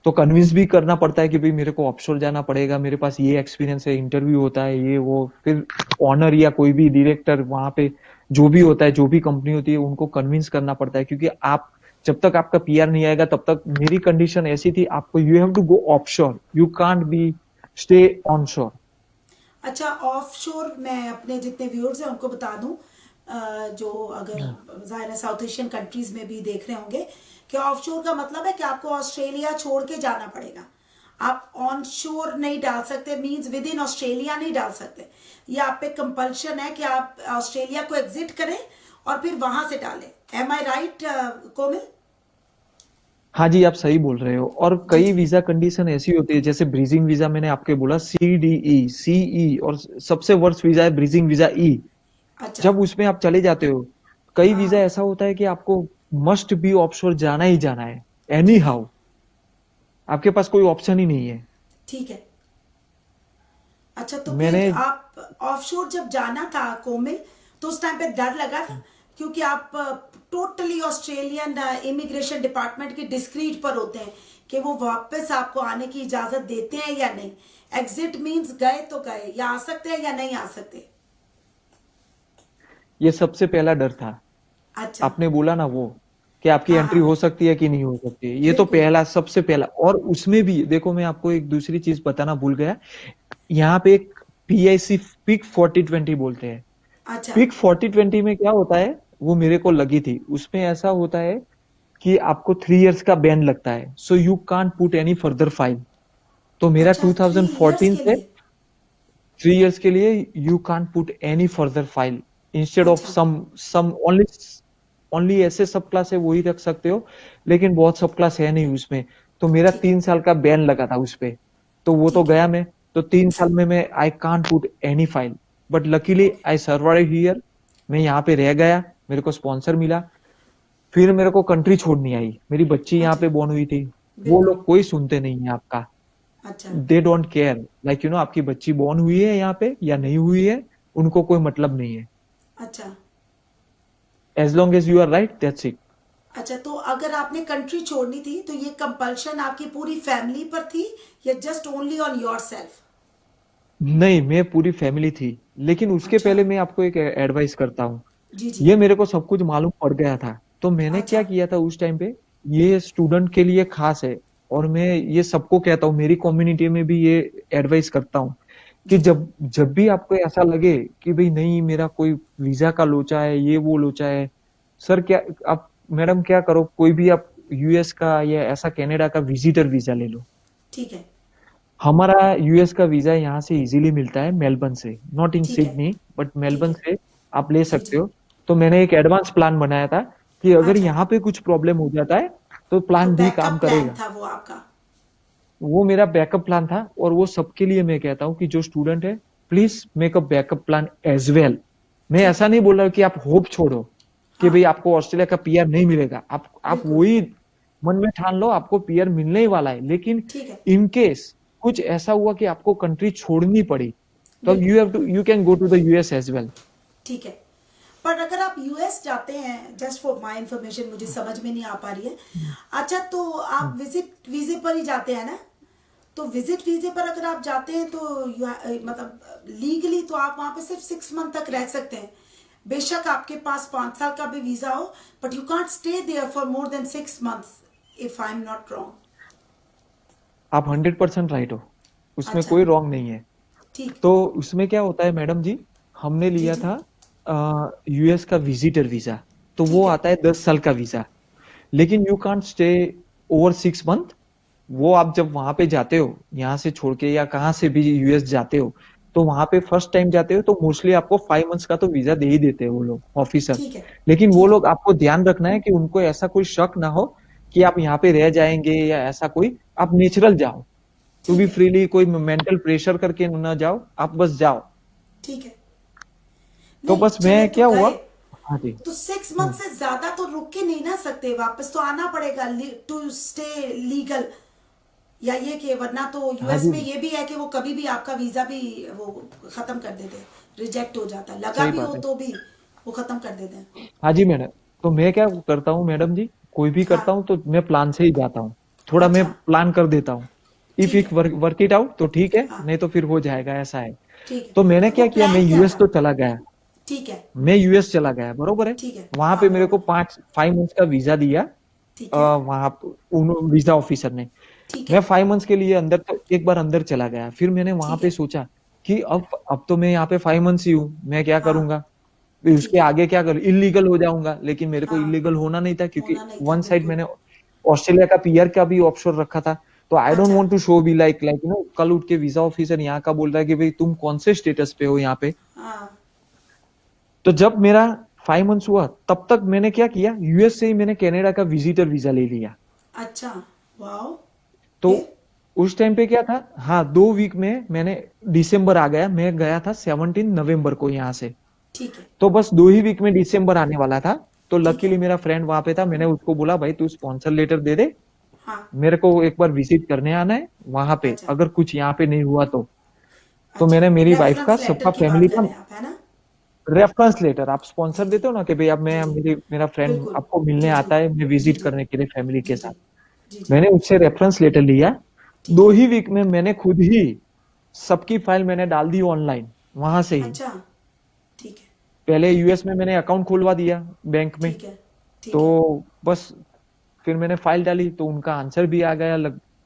तो कन्विंस भी करना पड़ता है कि भाई मेरे को ऑफशोर जाना पड़ेगा, मेरे पास ये एक्सपीरियंस है, इंटरव्यू होता है, ये वो, फिर ऑनर या कोई भी डायरेक्टर वहां पे जो भी होता है, जो भी कंपनी होती है, उनको कन्विंस करना पड़ता है, क्योंकि आप जब तक आपका पीआर नहीं आएगा तब तक मेरी कंडीशन ऐसी थी, आपको you have to go offshore, you can't be stay on shore. अच्छा, ऑफशोर मैं अपने जितने व्यूअर्स हैं उनको बता दूं, जो अगर ज़ाहिर है साउथ एशियन कंट्रीज में भी देख रहे होंगे, कि ऑफशोर का मतलब है कि आपको ऑस्ट्रेलिया छोड़ के जाना पड़ेगा। आप ऑन शोर नहीं डाल सकते, मींस विद इन ऑस्ट्रेलिया नहीं डाल सकते। ये आप पे कंपल्शन है कि आप ऑस्ट्रेलिया को एग्जिट करें और फिर वहां से डालें। M I right कोमिल? हाँ जी, आप सही बोल रहे हो। और जी कई जी। वीजा कंडीशन ऐसी होती है, जैसे ब्रीजिंग वीजा मैंने आपके बोला, CDE, CE, और सबसे वर्स्ट वीजा है ब्रीजिंग वीजा E। अच्छा। जब उसमें आप चले जाते हो, कई वीजा हाँ। ऐसा होता है कि आपको मस्ट बी ऑफशोर जाना ही जाना है, एनी ठीक है। हाउ, आपके पास कोई ऑप्शन ही नहीं है। ठीक है। अच्छा, तो मैंने फिर आप ऑफशोर जब जाना था कोमिल, तो उस टाइम पे डर लगा था? क्योंकि आप टोटली ऑस्ट्रेलियन इमिग्रेशन डिपार्टमेंट की डिस्क्रीट पर होते हैं कि वो वापस आपको आने की इजाजत देते हैं या नहीं। एग्जिट मींस गए तो गए, या आ सकते हैं या नहीं आ सकते। ये सबसे पहला डर था। अच्छा। आपने बोला ना वो, कि आपकी हाँ एंट्री हाँ। हो सकती है कि नहीं हो सकती है, ये तो बिल्कुल। पहला, सबसे पहला। और उसमें भी देखो, मैं आपको एक दूसरी चीज बताना भूल गया। यहाँ पे एक PIC, पिक 4020 बोलते हैं। अच्छा। पिक 4020 में क्या होता है, वो मेरे को लगी थी। उसमें ऐसा होता है कि आपको 3 इयर्स का बैन लगता है, so you can't put any further file. तो मेरा अच्छा, 3 इयर्स 2014 के से लिए? 3 इयर्स के लिए you can't put any further file, instead of अच्छा। सम ओनली, ओनली ऐसे सब क्लास है वही रख सकते हो, लेकिन बहुत सब क्लास है नहीं उसमें। तो मेरा ठीक है। 3 साल का बैन लगा था उस पे। तो वो तो ठीक है। गया मैं। तो 3 साल में मैं I can't put any file, but luckily okay. I survive here. मैं यहाँ पे रह गया, मेरे को स्पॉन्सर मिला। फिर मेरे को कंट्री छोड़नी आई, मेरी बच्ची यहाँ अच्छा। पे बॉर्न हुई थी। वो बिल्कुल। लोग कोई सुनते नहीं है आपका, अच्छा। दे डोंट केयर, लाइक आपकी बच्ची बॉर्न हुई है यहाँ पे या नहीं हुई है, उनको कोई मतलब नहीं है। अच्छा। As long as you are right, that's it. अच्छा, तो अगर आपने कंट्री छोड़नी थी तो ये कंपल्शन आपकी पूरी फैमिली पर थी, या just only on your self? नहीं, मैं पूरी फैमिली थी। लेकिन उसके अच्छा। पहले मैं आपको एक एडवाइस करता हूँ। जी जी। ये मेरे को सब कुछ मालूम पड़ गया था, तो मैंने अच्छा। क्या किया था उस टाइम पे, ये स्टूडेंट के लिए खास है। और मैं ये सबको कहता हूँ, मेरी कम्युनिटी में भी ये एडवाइस करता हूँ, कि जी जी। जब जब भी आपको ऐसा लगे कि भाई नहीं, मेरा कोई वीजा का लोचा है, ये वो लोचा है, सर क्या, आप मैडम क्या करो, कोई भी आप US का या ऐसा कनाडा का विजिटर वीजा ले लो। ठीक है। हमारा US का वीजा यहाँ से इजीली मिलता है, मेलबर्न से, नॉट इन ठीक है। सिडनी, बट ठीक मेलबर्न है। से आप ले जी सकते जी। हो। तो मैंने एक एडवांस प्लान बनाया था कि अगर अच्छा, यहाँ पे कुछ प्रॉब्लम हो जाता है तो तो प्लान B काम बैकअप प्लान करेगा। था वो आपका? वो मेरा बैकअप प्लान था, और वो सबके लिए मैं कहता हूँ कि जो स्टूडेंट है, please make a backup plan as well. मैं ठीक ऐसा है। नहीं बोल रहा कि आप होप छोड़ो कि हाँ। भाई आपको ऑस्ट्रेलिया का पीआर नहीं मिलेगा, आप बिल्कुल। वही मन में ठान लो आपको पीआर मिलने ही वाला है। लेकिन ठीक है। इन केस कुछ ऐसा हुआ कि आपको कंट्री छोड़नी पड़ी, तो बिल्कुल। You can go to the US as well. ठीक है। पर अगर आप यूएस जाते हैं, जस्ट फॉर माय इंफॉर्मेशन, मुझे समझ में नहीं आ पा रही है। अच्छा, तो आप विजिट वीजे पर ही जाते हैं ना? तो विजिट वीजे पर अगर आप जाते हैं तो मतलब लीगली तो आप वहां पे सिर्फ 6 मंथ तक रह सकते हैं। बेशक आपके पास 5 साल का भी वीजा हो, but you can't stay there for more than 6 months, if I am not wrong. आप 100% राइट हो, उसमें अच्छा। कोई रॉन्ग नहीं है। ठीक। तो उसमें क्या होता है मैडम जी, हमने जी लिया जी। था US का विजिटर वीजा। तो वो ठीक है। आता है 10 साल का वीजा। लेकिन you can't stay over 6 month. वो आप जब वहां पे जाते हो, यहाँ से छोड़ के या कहाँ से भी US जाते हो, तो वहां पे फर्स्ट टाइम जाते हो तो मोस्टली आपको 5 मंथ्स का तो वीजा दे ही देते हैं वो लोग ऑफिसर्स। ठीक है। लेकिन वो ठीक है। लोग, आपको ध्यान रखना है कि उनको ऐसा कोई शक ना हो कि आप यहाँ पे रह जाएंगे या ऐसा कोई, आप नेचुरल जाओ, टू ठीक बी है। फ्रीली, कोई मेंटल प्रेशर करके ना जाओ, आप बस जाओ। ठीक है। तो नहीं, बस चले मैं तो क्या हुआ। गए, हाँ जी। तो 6 मंथ से ज्यादा तो रुक के नहीं ना सकते, वापस तो आना पड़ेगा टू स्टे लीगल। या ये कि वरना तो हाँ यूएस जी, में ये भी है कि वो कभी भी आपका वीजा भी वो खत्म कर देते हैं, रिजेक्ट हो जाता है, लगा सही भी हो बात है। तो भी वो खत्म कर देते हैं। हाँ जी मैडम, तो मैं क्या करता हूँ मैडम जी, कोई भी हाँ। करता हूँ तो मैं प्लान से ही जाता हूँ। थोड़ा मैं अच्छा। प्लान कर देता हूँ। इफ ठीक इट है। वर्क इट आउट तो ठीक है, हाँ। नहीं तो फिर हो जाएगा, ऐसा है। ठीक है। तो मैंने तो वो क्या किया, मैं प्लान क्या यूएस था? तो चला गया। ठीक है। मैं यूएस चला गया, बरोबर है। ठीक है। वहां हाँ पे मेरे को बराबर। 5 मंथ्स का वीजा दिया। ठीक है। वहां उन वीजा ऑफिसर ने। ठीक मैं है। 5 मंथ्स के लिए अंदर, तो एक बार अंदर चला गया, फिर मैंने वहां ठीक पे है। सोचा कि अब तो मैं यहाँ पे 5 मंथ्स ही हूँ, मैं क्या हाँ। करूंगा। फिर ठीक उसके है। आगे क्या कर, इलीगल हो जाऊंगा। लेकिन मेरे को हाँ। इलीगल होना नहीं था, क्योंकि होना नहीं था वन साइड बिल्कुल। मैंने ऑस्ट्रेलिया का पीआर का भी ऑप्शन रखा था। तो आई डोंट अच्छा। Want to show be like like कल उठ के वीजा ऑफिसर यहाँ का बोल रहा है कि भाई तुम कौन से स्टेटस पे हो यहाँ पे। हाँ। तो जब मेरा 5 मंथ्स हुआ, तब तक मैंने क्या किया, यूएस से ही मैंने कनाडा का विजिटर वीजा ले लिया। अच्छा। वाओ। तो फिर? उस टाइम पे क्या था, हाँ, 2 वीक में मैंने, दिसंबर आ गया, मैं गया था 17 नवंबर को यहाँ से। ठीक है। तो बस 2 ही वीक में दिसंबर आने वाला था। तो ठीक है। लकीली मेरा फ्रेंड वहां पे था, मैंने उसको बोला भाई तू स्पॉन्सर लेटर दे दे, हाँ। मेरे को एक बार विजिट करने आना है वहां पे, अच्छा। अगर कुछ यहाँ पे नहीं हुआ तो अच्छा। मैंने मेरी वाइफ का, रेफरेंस लेटर सबका की फैमिली बात कर का रहे हैं आप, है ना? Reference letter. आप स्पॉन्सर जी जी। देते हो ना कि भाई अब जी मैं, जी। मेरा फ्रेंड बिल्कुल। आपको मिलने जी जी। आता है, मैं जी विजिट जी। करने के लिए फैमिली के जी साथ। जी। जी जी। मैंने उससे रेफरेंस लेटर लिया। ठीक दो है। ही वीक में मैंने खुद ही सबकी फाइल मैंने डाल दी ऑनलाइन, वहां से ही। अच्छा। ठीक है। पहले यूएस में मैंने अकाउंट खुलवा दिया बैंक में। ठीक है। तो ठीक है। बस फिर मैंने फाइल डाली तो उनका आंसर भी आ गया,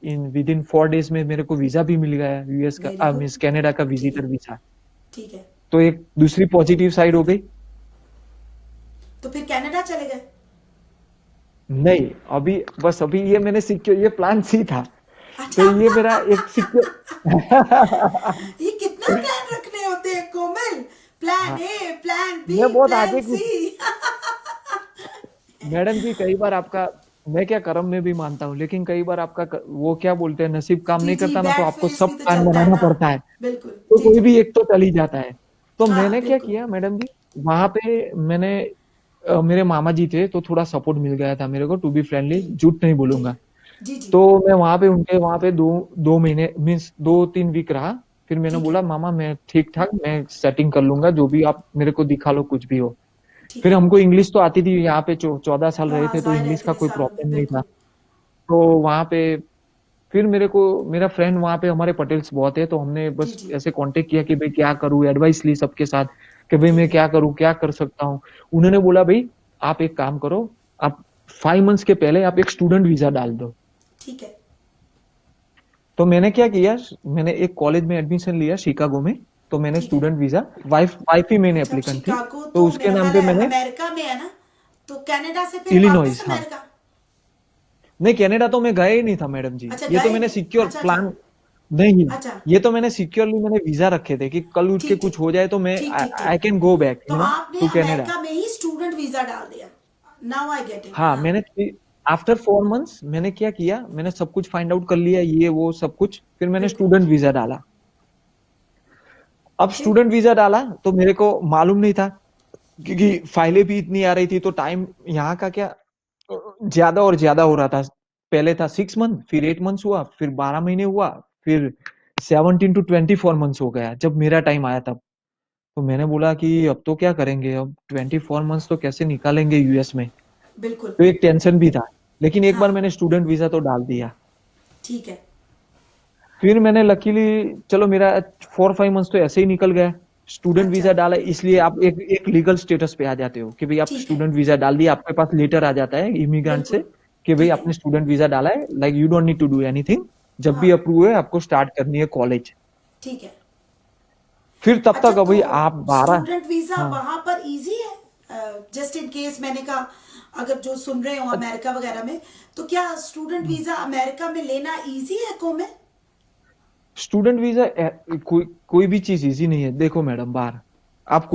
इन विद इन 4 डेज में मेरे को वीजा भी मिल गया, यूएस वेरी का, गुड। मीन्स कनाडा का ठीक है। Visitor visa. ठीक है। तो एक दूसरी पॉजिटिव साइड हो गई। तो फिर कनाडा चले गए? नहीं, अभी बस, अभी ये मैंने सिक्योर, ये प्लान सी था। तो अच्छा। ये मेरा एक सिक्योर ये कितना प्लान रखने होते हैं कोमल। प्लान हाँ, ए, प्लान बी, मैं बहुत प्लान आगे की सी। मैडम जी, कई बार आपका, मैं क्या कर्म में भी मानता हूँ, लेकिन कई बार आपका वो क्या बोलते हैं, नसीब काम जी नहीं जी, करता ना, तो बैड आपको फेस सब भी तो प्लान चलता है बनाना ना। पड़ता है। बिल्कुल। तो जी कोई जी। भी एक तो चल ही जाता है। तो हाँ मैंने क्या बिल्कुल। किया मैडम जी, वहां पे मैंने, मेरे मामा जी थे तो थोड़ा सपोर्ट मिल गया था मेरे को, टू बी फ्रेंडली, ठीक। झूठ नहीं जी बोलूंगा। जी। जी। तो मैं वहां पे उनके वहां पे 2 2 महीने, मीन्स 2 3 वीक रहा। फिर मैंने ठीक है। बोला मामा मैं ठीक ठाक, मैं सेटिंग कर लूंगा, जो भी आप मेरे को दिखा लो, कुछ भी हो। ठीक फिर है। हमको इंग्लिश तो आती थी, यहाँ पे 14 साल रहे हाँ थे, तो जाहिर है इंग्लिश का इतने कोई सालों में प्रॉब्लम नहीं था। बिल्कुल। तो वहां पे फिर मेरे को, मेरा फ्रेंड वहां पे, हमारे पटेल्स बहुत है, तो हमने जी बस जी। ऐसे कांटेक्ट किया कि भाई क्या करूँ, एडवाइस ली सबके साथ कि भाई ठीक मैं है। क्या करूँ, क्या कर सकता हूँ। उन्होंने बोला भाई आप एक काम करो, आप 5 मंथ्स के पहले आप एक स्टूडेंट वीजा डाल दो। ठीक है। तो मैंने क्या किया, मैंने एक कॉलेज में एडमिशन लिया शिकागो में। तो मैंने ठीक है। स्टूडेंट वीजा, वाइफ वाइफ ही मेन अच्छा, अब एप्लीकेंट थी, शिकागो तो तो उसके मेरा नाम ख्याल पे है मैंने, अमेरिका में है ना? तो कनाडा से फिर वापस इलिनॉइस, हाँ। अमेरिका? नहीं, कनाडा तो मैं गया ही नहीं था मैडम जी, अच्छा, ये तो गए मैंने नहीं? सिक्योर अच्छा अच्छा। प्लान, नहीं, अच्छा। ये तो मैंने सिक्योरली मैंने वीजा रखे थे कि कल उठ के ठीक कुछ ठीक। हो जाए तो मैं, ठीक ठीक आई ठीक। कैन गो बैक तो आपने टू कनाडा। अमेरिका में ही स्टूडेंट वीजा डाल दिया। Now I get it. हाँ, हाँ। मैंने आफ्टर 4 मंथ्स मैंने क्या किया, मैंने सब कुछ फाइंड आउट कर लिया, ये वो सब कुछ, फिर मैंने बिल्कुल। स्टूडेंट वीजा डाला। अब फिर? स्टूडेंट वीजा डाला तो मेरे को मालूम नहीं था, क्योंकि फाइलें भी इतनी आ रही थी, तो टाइम यहाँ का क्या, ज्यादा और ज्यादा हो रहा था। पहले था 6 मंथ, फिर 8 मंथ्स हुआ, फिर 12 महीने हुआ, फिर 17 to 24 मंथ्स हो गया जब मेरा टाइम आया तब। तो मैंने बोला कि अब तो क्या करेंगे, अब 24 मंथ्स तो कैसे निकालेंगे यूएस में। बिल्कुल। तो एक टेंशन भी था। लेकिन एक बार हाँ। मैंने स्टूडेंट वीजा तो डाल दिया। ठीक है। फिर मैंने लकीली, चलो मेरा 4 5 मंथ्स तो ऐसे ही निकल गया। स्टूडेंट अच्छा। वीजा डाला, इसलिए आप एक एक लीगल स्टेटस पे आ जाते हो कि भाई आप ठीक है। स्टूडेंट वीजा डाल दिया, आपके पास लेटर आ जाता है इमिग्रेंट से बिल्कुल। कि भाई ठीक है। आपने स्टूडेंट वीजा डाला है, like you don't need to do anything. जब भी हाँ। अप्रूव है, आपको स्टार्ट करनी है कॉलेज। ठीक है। फिर तब अच्छा, तक तो अभी आप 12, स्टूडेंट वीजा हाँ, वहां पर इजी है? जस्ट इन केस मैंने कहा, अगर जो सुन रहे हो अमेरिका वगैरह में, तो क्या स्टूडेंट वीजा अमेरिका में लेना इजी है कोमे? स्टूडेंट वीजा, कोई भी चीज इजी नहीं है। देखो मैडम, बाहर आप हाँ।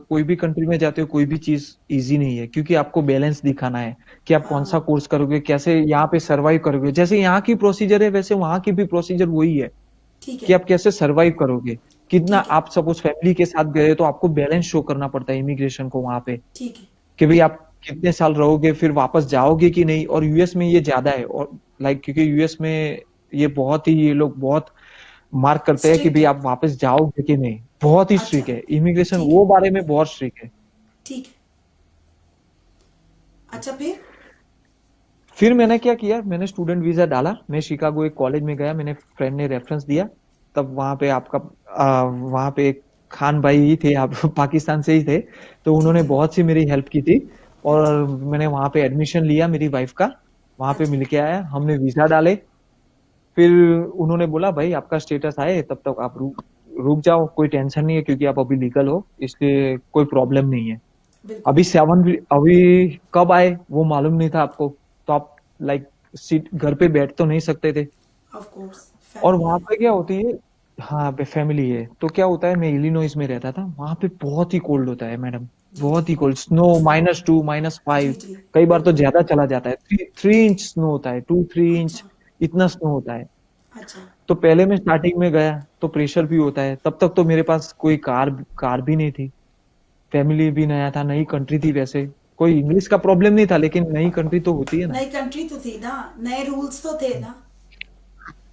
कोई भी कंट्री में जाते हो, कोई भी चीज इजी नहीं है, क्योंकि आपको बैलेंस दिखाना है कि आप कौन सा हाँ। कोर्स करोगे, कैसे यहाँ पे सरवाइव करोगे। जैसे यहाँ की प्रोसीजर है, वैसे वहां की भी प्रोसीजर वही है ठीक कि है। आप कैसे सरवाइव करोगे। कितना, ठीक है। आप सपोज फैमिली के साथ गए तो आपको बैलेंस शो करना पड़ता है इमिग्रेशन को वहां पे, ठीक है। कि भाई आप कितने साल रहोगे, फिर वापस जाओगे कि नहीं। और यूएस में ये ज्यादा है, और लाइक क्योंकि यूएस में ये बहुत ही, ये लोग बहुत मार्क करते हैं कि स्ट्रिक्ट भाई है। आप वापस जाओगे कि नहीं। बहुत ही अच्छा, स्ट्रिक्ट है इमिग्रेशन, ठीक है, वो बारे में बहुत स्ट्रिक्ट है। ठीक है। अच्छा, फिर? फिर मैंने क्या किया, मैंने स्टूडेंट वीजा डाला, मैं शिकागो एक कॉलेज में गया, मैंने फ्रेंड ने रेफरेंस दिया। तब वहां पे वहां पे एक खान भाई ही थे, आप पाकिस्तान से ही थे, तो ठीक उन्होंने है। बहुत सी मेरी हेल्प की थी। और अच्छा, मैंने वहां पे एडमिशन लिया मेरी वाइफ का, वहां पे अच्छा, मिलके आया, हमने वीजा डाले। फिर उन्होंने बोला भाई आपका स्टेटस आए तब तक आप रुक रुक जाओ, कोई टेंशन नहीं है, क्योंकि आप अभी लीगल हो, इसलिए कोई प्रॉब्लम नहीं है। बिल्कुल। अभी कब आए वो मालूम नहीं था आपको, तो आप लाइक सीट घर पे बैठ तो नहीं सकते थे। ऑफ कोर्स, और फैमिली वहां है। पे क्या होती है, हाँ पे फैमिली है, तो क्या होता है, मैं इलिनॉइस में रहता था, वहां पे बहुत ही कोल्ड होता है मैडम। जी, जी, बहुत ही कोल्ड, स्नो -2 -5, जी, जी, कई बार तो बिल्कुल। ज्यादा चला जाता है, three G, three G. Inch snow होता है, 2 3 इंच, अच्छा, इतना स्नो होता है। अच्छा, तो पहले मैं स्टार्टिंग में गया तो प्रेशर भी होता है, तब तक तो मेरे पास कोई कार कार भी नहीं थी, फैमिली भी नया था, नई कंट्री थी, वैसे कोई इंग्लिश का प्रॉब्लम नहीं था, लेकिन नई कंट्री तो होती है ना। नई कंट्री तो थी ना, नए रूल्स तो थे ना।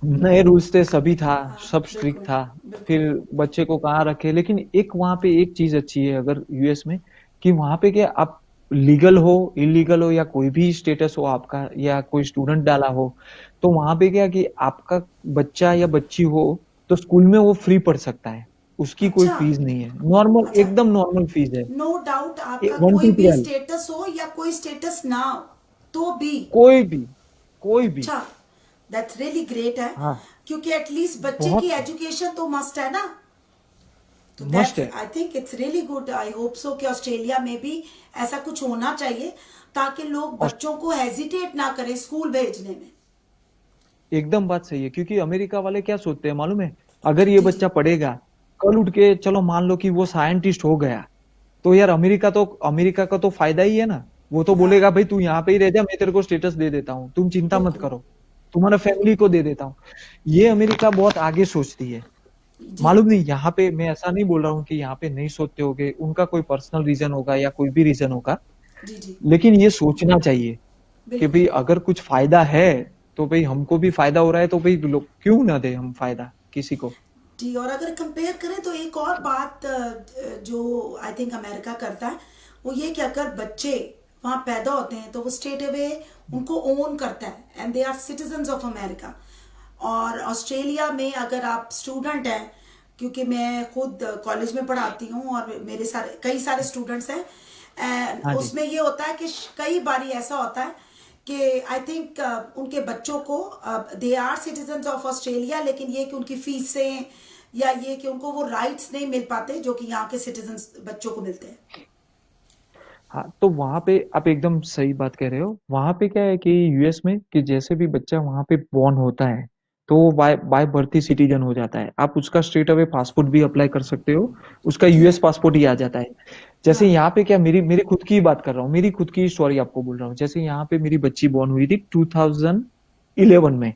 नए रूल्स थे, सभी था, हाँ, सब स्ट्रिक्ट बिल्कुल, था। बिल्कुल। फिर बच्चे को कहाँ रखे, लेकिन एक वहां पे एक चीज अच्छी है अगर यूएस में, कि वहां पे क्या आप लीगल हो इलीगल हो या कोई भी स्टेटस हो आपका, या कोई स्टूडेंट डाला हो, तो वहां पे क्या कि आपका बच्चा या बच्ची हो तो स्कूल में वो फ्री पढ़ सकता है, उसकी कोई अच्छा, फीस नहीं है, नॉर्मल अच्छा, एकदम नॉर्मल फीस है। नो डाउट आपका 1 कोई to भी 12, स्टेटस हो या कोई स्टेटस ना हो, तो भी। कोई भी, कोई भी। अच्छा, दैट्स रियली ग्रेट है। हाँ, क्योंकि एटलीस्ट बच्चे की बहुत एजुकेशन तो मस्ट है ना। तो मस्ट दैट्स है। I think it's really good. I hope so कि ऑस्ट्रेलिया में भी ऐसा कुछ होना चाहिए, ताकि लोग और बच्चों को हेजिटेट ना करें स्कूल भेजने में। एकदम बात सही है, क्योंकि अमेरिका वाले क्या सोचते हैं मालूम है, अगर ये जी, जी, बच्चा पढ़ेगा, कल उठ के चलो मान लो कि वो साइंटिस्ट हो गया, तो यार अमेरिका का तो फायदा ही है ना। वो तो हाँ, बोलेगा भाई तू यहाँ पे ही रह जा, मैं तेरे को स्टेटस दे देता हूँ, तुम चिंता मत बिल्कुल, करो, तुम्हारा फैमिली बिल्कुल। को दे देता हूँ। ये अमेरिका बहुत आगे सोचती है। जी, मालूम नहीं, यहाँ पे मैं ऐसा नहीं बोल रहा हूँ कि यहाँ पे नहीं सोचते होगे, उनका कोई पर्सनल रीजन होगा या कोई भी रीजन होगा, जी, जी, लेकिन ये सोचना चाहिए कि बिल्कुल। भाई अगर कुछ फायदा है तो भाई हमको भी फायदा हो रहा है, तो भाई लोग क्यों ना दे हम फायदा किसी को। जी, और अगर कंपेयर करें तो एक और बात जो आई थिंक अमेरिका करता है, वो ये कि अगर बच्चे वहाँ पैदा होते हैं तो वो स्ट्रेट अवे उनको ओन करता है, and they are citizens of America. और ऑस्ट्रेलिया में अगर आप स्टूडेंट हैं, क्योंकि मैं खुद कॉलेज में पढ़ाती हूँ और मेरे सारे कई सारे स्टूडेंट्स हैं, एंड हाँ जी। उसमें ये होता है कि कई बारी ऐसा होता है कि आई थिंक उनके बच्चों को they are citizens of Australia, लेकिन ये कि उनकी फीसें या ये कि उनको वो राइट्स नहीं मिल पाते जो कि यहाँ के सिटीजन्स बच्चों को मिलते हैं। हाँ, तो वहां पे आप एकदम सही बात कह रहे हो, वहां पे क्या है कि यूएस में कि जैसे भी बच्चा वहां पे बॉर्न होता है तो वो बाय बाय बर्थ ही सिटीजन हो जाता है, आप उसका स्ट्रेट अवे पासपोर्ट भी अप्लाई कर सकते हो, उसका ठीक यूएस है। पासपोर्ट ही आ जाता है। जैसे हाँ, यहाँ पे क्या, मेरी मेरी खुद की ही बात कर रहा हूँ, मेरी खुद की स्टोरी आपको बोल रहा हूँ, जैसे यहाँ पे मेरी बच्ची बॉर्न हुई थी 2011 में।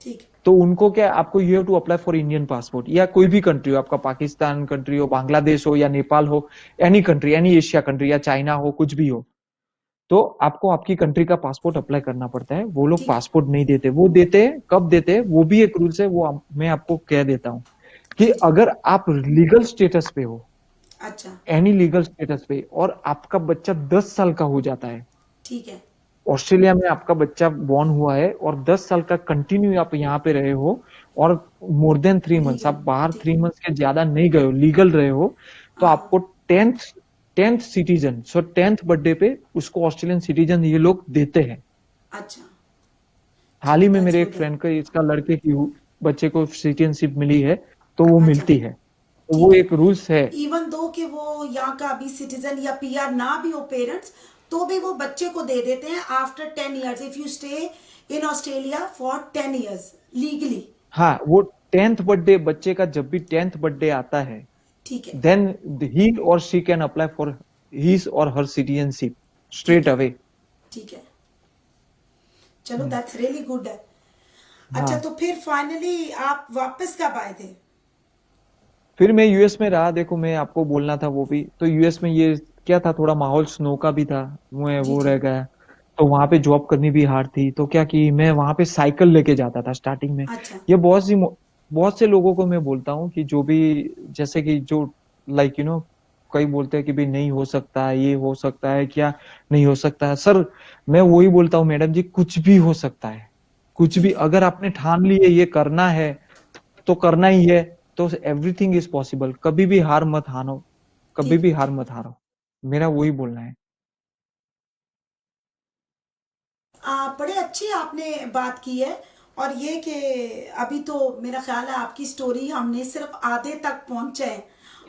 ठीक है। तो उनको क्या, आपको you have to apply for Indian passport, या कोई भी कंट्री हो, आपका पाकिस्तान कंट्री हो, बांग्लादेश हो या नेपाल हो, any country, any Asia country, या चाइना हो, कुछ भी हो, तो आपको आपकी कंट्री का पासपोर्ट अप्लाई करना पड़ता है। वो लोग ठीक है। पासपोर्ट नहीं देते, वो देते हैं कब देते हैं, वो भी एक रूल्स है, मैं आपको कह देता हूँ कि जी, जी। अगर आप लीगल स्टेटस पे हो, अच्छा, एनी लीगल स्टेटस पे, और आपका बच्चा 10 साल का हो जाता है, ठीक है। ऑस्ट्रेलिया में आपका बच्चा बॉर्न हुआ है और 10 साल का कंटिन्यू आप यहाँ पे रहे हो, और मोर देन 3 मंथ्स, लीगल, आप बाहर ठीक। 3 मंथ्स के ज्यादा नहीं गए हो, लीगल रहे हो, तो हाँ, आपको टेंथ टेंथ सिटीजन, सो 10th बर्थडे पे उसको ऑस्ट्रेलियन सिटीजन ये लोग देते हैं। अच्छा, हाल चलो ही में दैट्स मेरे एक गुड है। फ्रेंड का, इसका लड़के की बच्चे को सिटीजनशिप मिली है, तो वो अच्छा, मिलती है, तो वो ठीक है। एक रूल्स है। इवन दो कि वो यहाँ का अभी सिटीजन या पीआर ना भी हो पेरेंट्स, तो भी वो बच्चे को दे देते हैं after 10 years, if you stay in Australia for 10 years legally. हाँ, वो 10th बर्थडे, बच्चे का जब भी 10th बर्थडे आता है, ठीक है, then he or she can apply for his or her citizenship ठीक straight है, away। ठीक है। चलो हम्म, दैट्स रियली गुड है। अच्छा, हाँ। तो फिर फाइनली आप वापस कब आए थे? फिर मैं यूएस में रहा, देखो मैं आपको बोलना था वो भी, तो यूएस में ये क्या था, थोड़ा माहौल स्नो का भी था, मैं जी, वो जी, रह गया। तो वहां पे जॉब करनी भी हार्ड थी। तो क्या कि मैं वहां पे साइकिल लेके जाता था स्टार्टिंग में। अच्छा। ये बहुत से लोगों को मैं बोलता हूँ कि जो भी, जैसे कि जो लाइक कई बोलते हैं कि भाई नहीं हो सकता है, ये हो सकता है क्या, नहीं हो सकता है सर। मैं वही बोलता हूँ मैडम जी, कुछ भी हो सकता है। कुछ भी, ठीक है। अगर आपने ठान ली है ये करना है तो करना ही है। तो एवरीथिंग इज पॉसिबल। कभी भी हार मत हारो, कभी ठीक भी है। हार मत हारो। मेरा वही बोलना है। बड़े अच्छी आपने बात की है। और ये कि अभी तो मेरा ख्याल है आपकी स्टोरी हमने सिर्फ आधे तक पहुंचे हैं।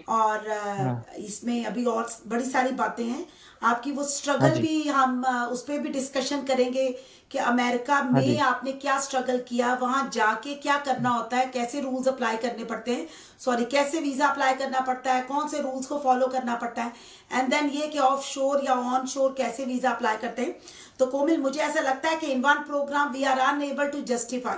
और हाँ, इसमें अभी और बड़ी सारी बातें हैं। आपकी वो हाँ स्ट्रगल जी, भी हम उस पर भी डिस्कशन करेंगे कि अमेरिका हाँ में जी, आपने क्या स्ट्रगल किया, वहां जाके क्या करना होता है, कैसे रूल्स अप्लाई करने पड़ते हैं, सॉरी कैसे वीजा अप्लाई करना पड़ता है, कौन से रूल्स को फॉलो करना पड़ता है, एंड देन ये कि ऑफ शोर या ऑन शोर कैसे वीजा अप्लाई करते हैं। तो कोमिल, मुझे ऐसा लगता है कि in one programme we are unable to justify.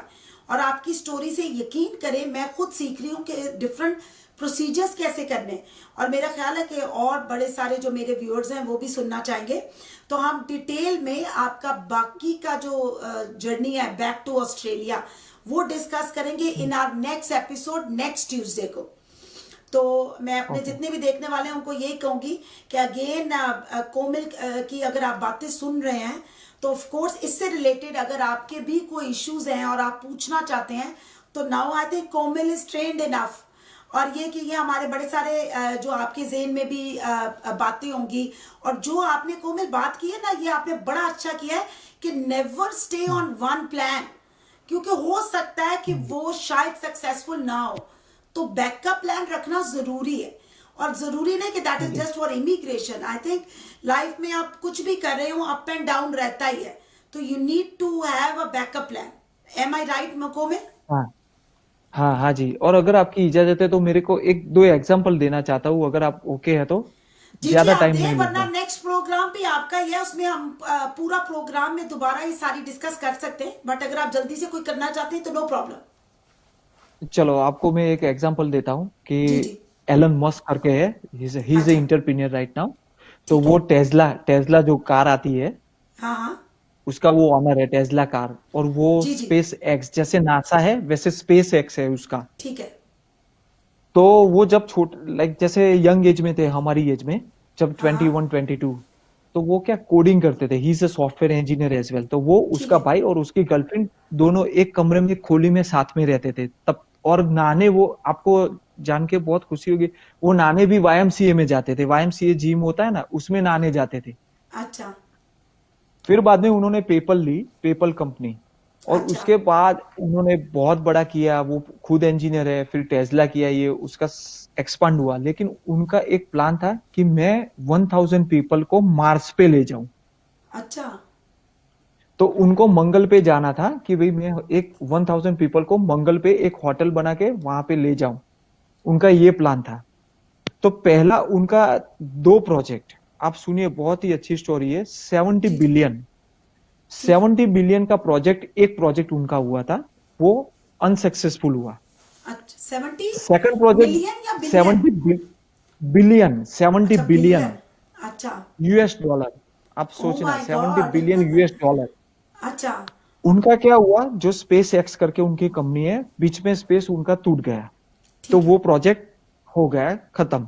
और आपकी स्टोरी से यकीन करें, मैं खुद सीख रही हूँ कि डिफरेंट प्रोसीजर्स कैसे करने। और मेरा ख्याल है कि और बड़े सारे जो मेरे व्यूअर्स हैं वो भी सुनना चाहेंगे। तो हम डिटेल में आपका बाकी का जो जर्नी है बैक टू ऑस्ट्रेलिया वो डिस्कस करेंगे in our next episode next Tuesday को। तो मैं अपने ओके, जितने भी देखने वाले हैं उनको यही कहूंगी कि अगेन कोमिल की अगर आप बातें सुन रहे हैं तो ऑफ कोर्स इससे रिलेटेड अगर आपके भी कोई इश्यूज हैं और आप पूछना चाहते हैं तो now I think Komil is trained enough. और ये कि ये हमारे बड़े सारे जो आपके जेहन में भी बातें होंगी। और जो आपने कोमिल बात की है ना, ये आपने बड़ा अच्छा किया है कि never stay on one plan, क्योंकि हो सकता है कि वो शायद सक्सेसफुल ना हो। तो बैकअप प्लान रखना जरूरी है। और जरूरी नहीं कि दैट हाँ इज जी, just for immigration. I think life में आप कुछ भी कर रहे हो अप एंड डाउन रहता ही है। तो you need to have a backup plan. Am I right मको में? हाँ, हाँ, हाँ जी। और अगर आपकी इजाजत है तो मेरे को एक दो एग्जांपल देना चाहता हूँ, अगर आप ओके है तो। जी जी, ज्यादा आप टाइम नहीं दें, वरना लूंगा। नेक्स्ट प्रोग्राम भी आपका ही है, उसमें हम पूरा प्रोग्राम में दोबारा ये सारी डिस्कस कर सकते हैं। बट अगर आप जल्दी से कोई करना चाहते हैं तो नो प्रॉब्लम। चलो, आपको मैं एक एग्जांपल देता हूँ कि जी जी। एलन मस्क करके है, ही इज ए अच्छा। Entrepreneur right now. तो ठीक है। वो टेस्ला टेस्ला जो कार आती है, हाँ हाँ। उसका वो ऑनर है, टेस्ला कार। और वो जी जी। स्पेस एक्स, जैसे नासा है वैसे स्पेस एक्स है उसका। ठीक है। तो वो जब छोट लाइक जैसे यंग एज में थे, हमारी एज में, जब हाँ हाँ। 21 22, तो वो क्या कोडिंग करते थे। He is a software engineer as well. तो वो, ठीक उसका है। भाई और उसकी गर्लफ्रेंड, दोनों एक कमरे में खोली में साथ में रहते थे तब। और नहाने, वो आपको जान के बहुत खुशी होगी, वो नहाने भी वाईएमसीए में जाते थे। वाईएमसीए जिम होता है ना, उसमें नहाने जाते थे। अच्छा। फिर बाद में उन्होंने पेपल ली, पेपल कंपनी। और अच्छा। उसके बाद उन्होंने बहुत बड़ा किया। वो खुद इंजीनियर है, फिर टेस्ला किया, ये उसका एक्सपांड हुआ। लेकिन उनका एक प्लान था कि मैं 1000 पीपल को मार्स पे ले जाऊं। अच्छा। तो उनको मंगल पे जाना था कि भाई मैं एक 1000 पीपल को मंगल पे एक होटल बना के वहां पे ले जाऊं। उनका ये प्लान था। तो पहला उनका दो प्रोजेक्ट, आप सुनिए, बहुत ही अच्छी स्टोरी है। सेवेंटी जी जी। बिलियन ठीक है। 70 बिलियन का प्रोजेक्ट, एक प्रोजेक्ट उनका हुआ था, वो अनसक्सेसफुल हुआ। अच्छा, 70 सेकंड प्रोजेक्ट, मिलियन या बिलियन? 70 बिलियन, 70 अच्छा, बिलियन बिलियन। अच्छा। US dollar. आप ओ सोचना, my 70 billion God. US dollar. अच्छा। उनका क्या हुआ, जो स्पेस एक्स करके उनकी कंपनी है, बीच में स्पेस उनका टूट गया। तो ठीक वो है। प्रोजेक्ट हो गया खत्म।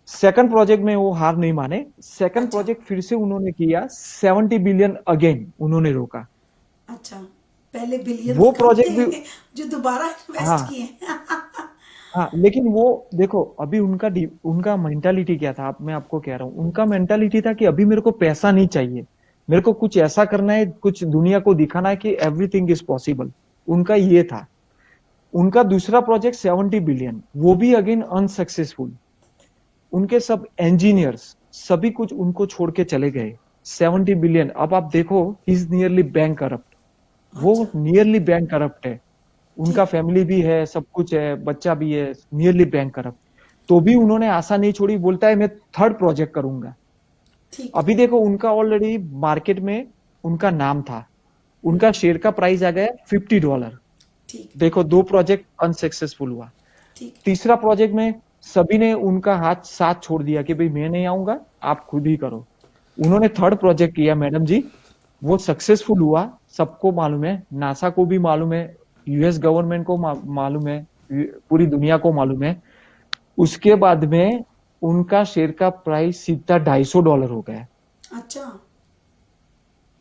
सेकंड प्रोजेक्ट में वो हार नहीं माने। सेकंड अच्छा। प्रोजेक्ट फिर से उन्होंने किया, 70 बिलियन अगेन उन्होंने रोका। अच्छा, पहले बिलियंस वो कम थे प्रोजेक्ट भी, जो दोबारा इन्वेस्ट हाँ, किए। हाँ, लेकिन वो देखो, अभी उनका मेंटालिटी क्या था, मैं आपको कह रहा हूँ, उनका मेंटालिटी था कि अभी मेरे को पैसा नहीं चाहिए, मेरे को कुछ ऐसा करना है, कुछ दुनिया को दिखाना है कि एवरीथिंग इज पॉसिबल। उनका ये था। उनका दूसरा प्रोजेक्ट 70 बिलियन, वो भी अगेन अनसक्सेसफुल। उनके सब इंजीनियर्स, सभी कुछ उनको छोड़ के चले गए। 70 बिलियन, अब आप देखो, इज नियरली बैंक करप्ट। वो अच्छा। नियरली बैंक करप्ट है। उनका ठीक है। फैमिली भी है, सब कुछ है, बच्चा भी है, नियरली बैंक करप्ट। तो भी उन्होंने आशा नहीं छोड़ी, बोलता है मैं थर्ड प्रोजेक्ट करूंगा। ठीक है। अभी देखो, उनका ऑलरेडी मार्केट में उनका नाम था। उनका शेयर का प्राइस आ गया $50। ठीक। देखो, दो प्रोजेक्ट अनसक्सेसफुल हुआ। ठीक। तीसरा प्रोजेक्ट में सभी ने उनका हाथ साथ छोड़ दिया कि भाई मैं नहीं आऊंगा, आप खुद ही करो। उन्होंने थर्ड प्रोजेक्ट किया मैडम जी, वो सक्सेसफुल हुआ, सबको मालूम है, नासा को भी मालूम है, यूएस गवर्नमेंट को मालूम है, पूरी दुनिया को मालूम है। उसके बाद में उनका शेयर का प्राइस सीधा $250 हो गया है। अच्छा।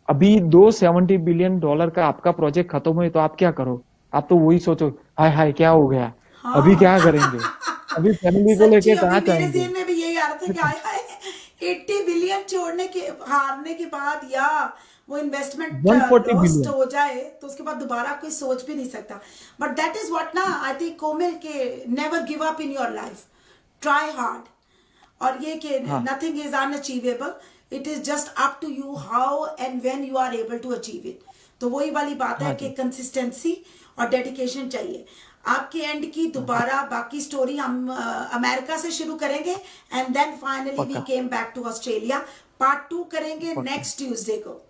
अभी $270 बिलियन का आपका प्रोजेक्ट खत्म हुए तो आप क्या करो? आप तो वही सोचो, हाय हाय क्या हो गया, अभी हाँ। क्या करेंगे, अभी फैमिली को सच्ची लेके अभी कहाँ मेरे जाएंगे? जेहन में भी यही आ रहा था कि आय हाय 80 बिलियन छोड़ने के हारने के बाद या वो इन्वेस्टमेंट 140 लॉस्ट बिलियन। हो जाए तो उसके बाद दोबारा कोई सोच भी नहीं सकता। बट दैट इज व्हाट ना आई थिंक कोमिल के never give up in your life, try hard. और ये कि हाँ nothing is unachievable, it is just up to you how and when you are able to achieve it. तो वही वाली बात है हाँ कि जी। कंसिस्टेंसी और डेडिकेशन चाहिए। आपके एंड की हाँ, दोबारा बाकी स्टोरी हम अमेरिका से शुरू करेंगे एंड देन फाइनली वी पक्का came back to Australia. Part 2 करेंगे पक्का। नेक्स्ट ट्यूसडे को।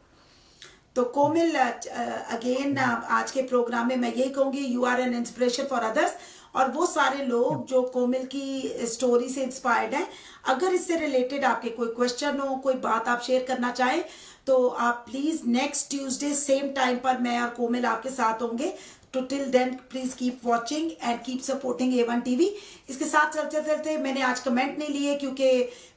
तो कोमिल अगेन आज के प्रोग्राम में मैं यही कहूंगी, you are an inspiration for others. और वो सारे लोग जो कोमिल की स्टोरी से इंस्पायर्ड हैं, अगर इससे रिलेटेड आपके कोई क्वेश्चन हो, कोई बात आप शेयर करना चाहें, तो आप please next Tuesday same time पर मैं और कोमिल आपके साथ होंगे। तो till then please keep watching and keep supporting A1 TV. इसके साथ चलते चलते मैंने आज कमेंट नहीं लिए क्योंकि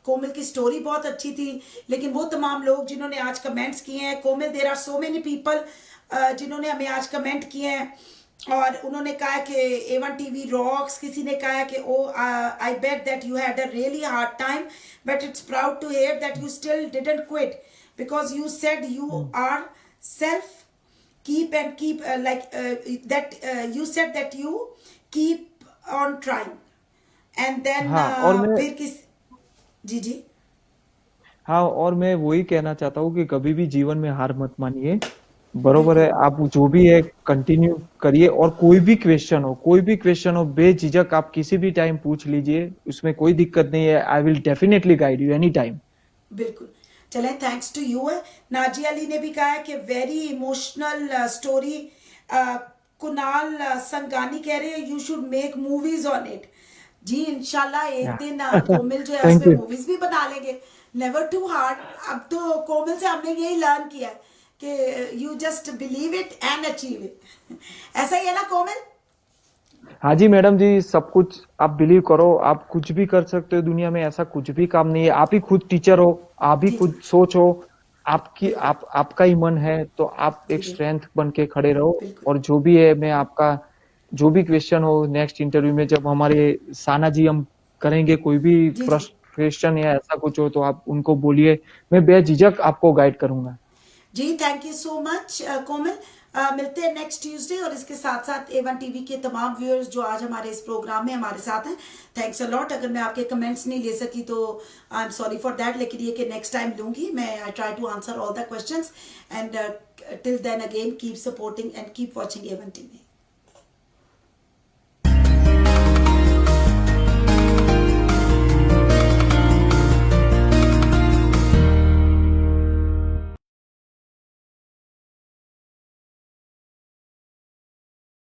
कोमिल की स्टोरी बहुत अच्छी थी, लेकिन वो तमाम लोग जिन्होंने आज कमेंट्स किए हैं, Komil there are so many people जिन्होंने हमें आज कमेंट किए हैं और उन्होंने कहा कि A1 टीवी रॉक्स। किसी ने कहा कि oh I bet that you had a really hard time but it's proud to hear that you still didn't quit because you said you are self keep and keep that you said that you keep on trying and then हाँ और मैं फिर किस जी जी हाँ और मैं वही कहना चाहता हूँ कि कभी भी जीवन में हार मत मानिए। बरोबर है, बिल्कुल आप जो भी है कंटिन्यू करिए, और कोई भी क्वेश्चन हो बेझिझक आप किसी भी टाइम पूछ लीजिए, उसमें कोई दिक्कत नहीं है। I will definitely guide you any time. बिल्कुल। चलें, थैंक्स टू यू है। नाजिया अली ने भी कहा है कि very emotional story. Kunal Sangani कह रहे हैं you should make movies on it. जी इंशाल्लाह एक दिन कोमिल जो है उस थैंक पे यू। मूवीज भी बना लेंगे। Never too hard. अब तो कोमिल से हमने यही लर्न किया है कि you just believe it and achieve it. ऐसा ही है ना कोमिल? हाँ जी मैडम जी, सब कुछ आप बिलीव करो, आप कुछ भी कर सकते हो दुनिया में, ऐसा कुछ भी काम नहीं है। आप ही खुद टीचर हो, आप ही जी जी खुद सोच हो, बिल्कुल। आपका ही मन है तो आप जी एक जी स्ट्रेंथ बन के खड़े रहो। बिल्कुल। और जो भी है, मैं आपका जो भी क्वेश्चन हो नेक्स्ट इंटरव्यू में, जब हमारे साना जी हम करेंगे, कोई भी जी जी प्रश्न क्वेश्चन या ऐसा कुछ हो तो आप उनको बोलिए, मैं बेझिझक आपको गाइड करूंगा। जी थैंक यू सो मच कोमल। मिलते हैं नेक्स्ट ट्यूसडे। और इसके साथ साथ A1 टीवी के तमाम व्यूअर्स जो आज हमारे इस प्रोग्राम में हमारे साथ हैं, थैंक्स अ लॉट। अगर मैं आपके कमेंट्स नहीं ले सकी तो I am sorry for that, लेकिन ये कि नेक्स्ट टाइम लूंगी मैं। I try to answer all the questions and till then again keep supporting and keep watching A1 TV.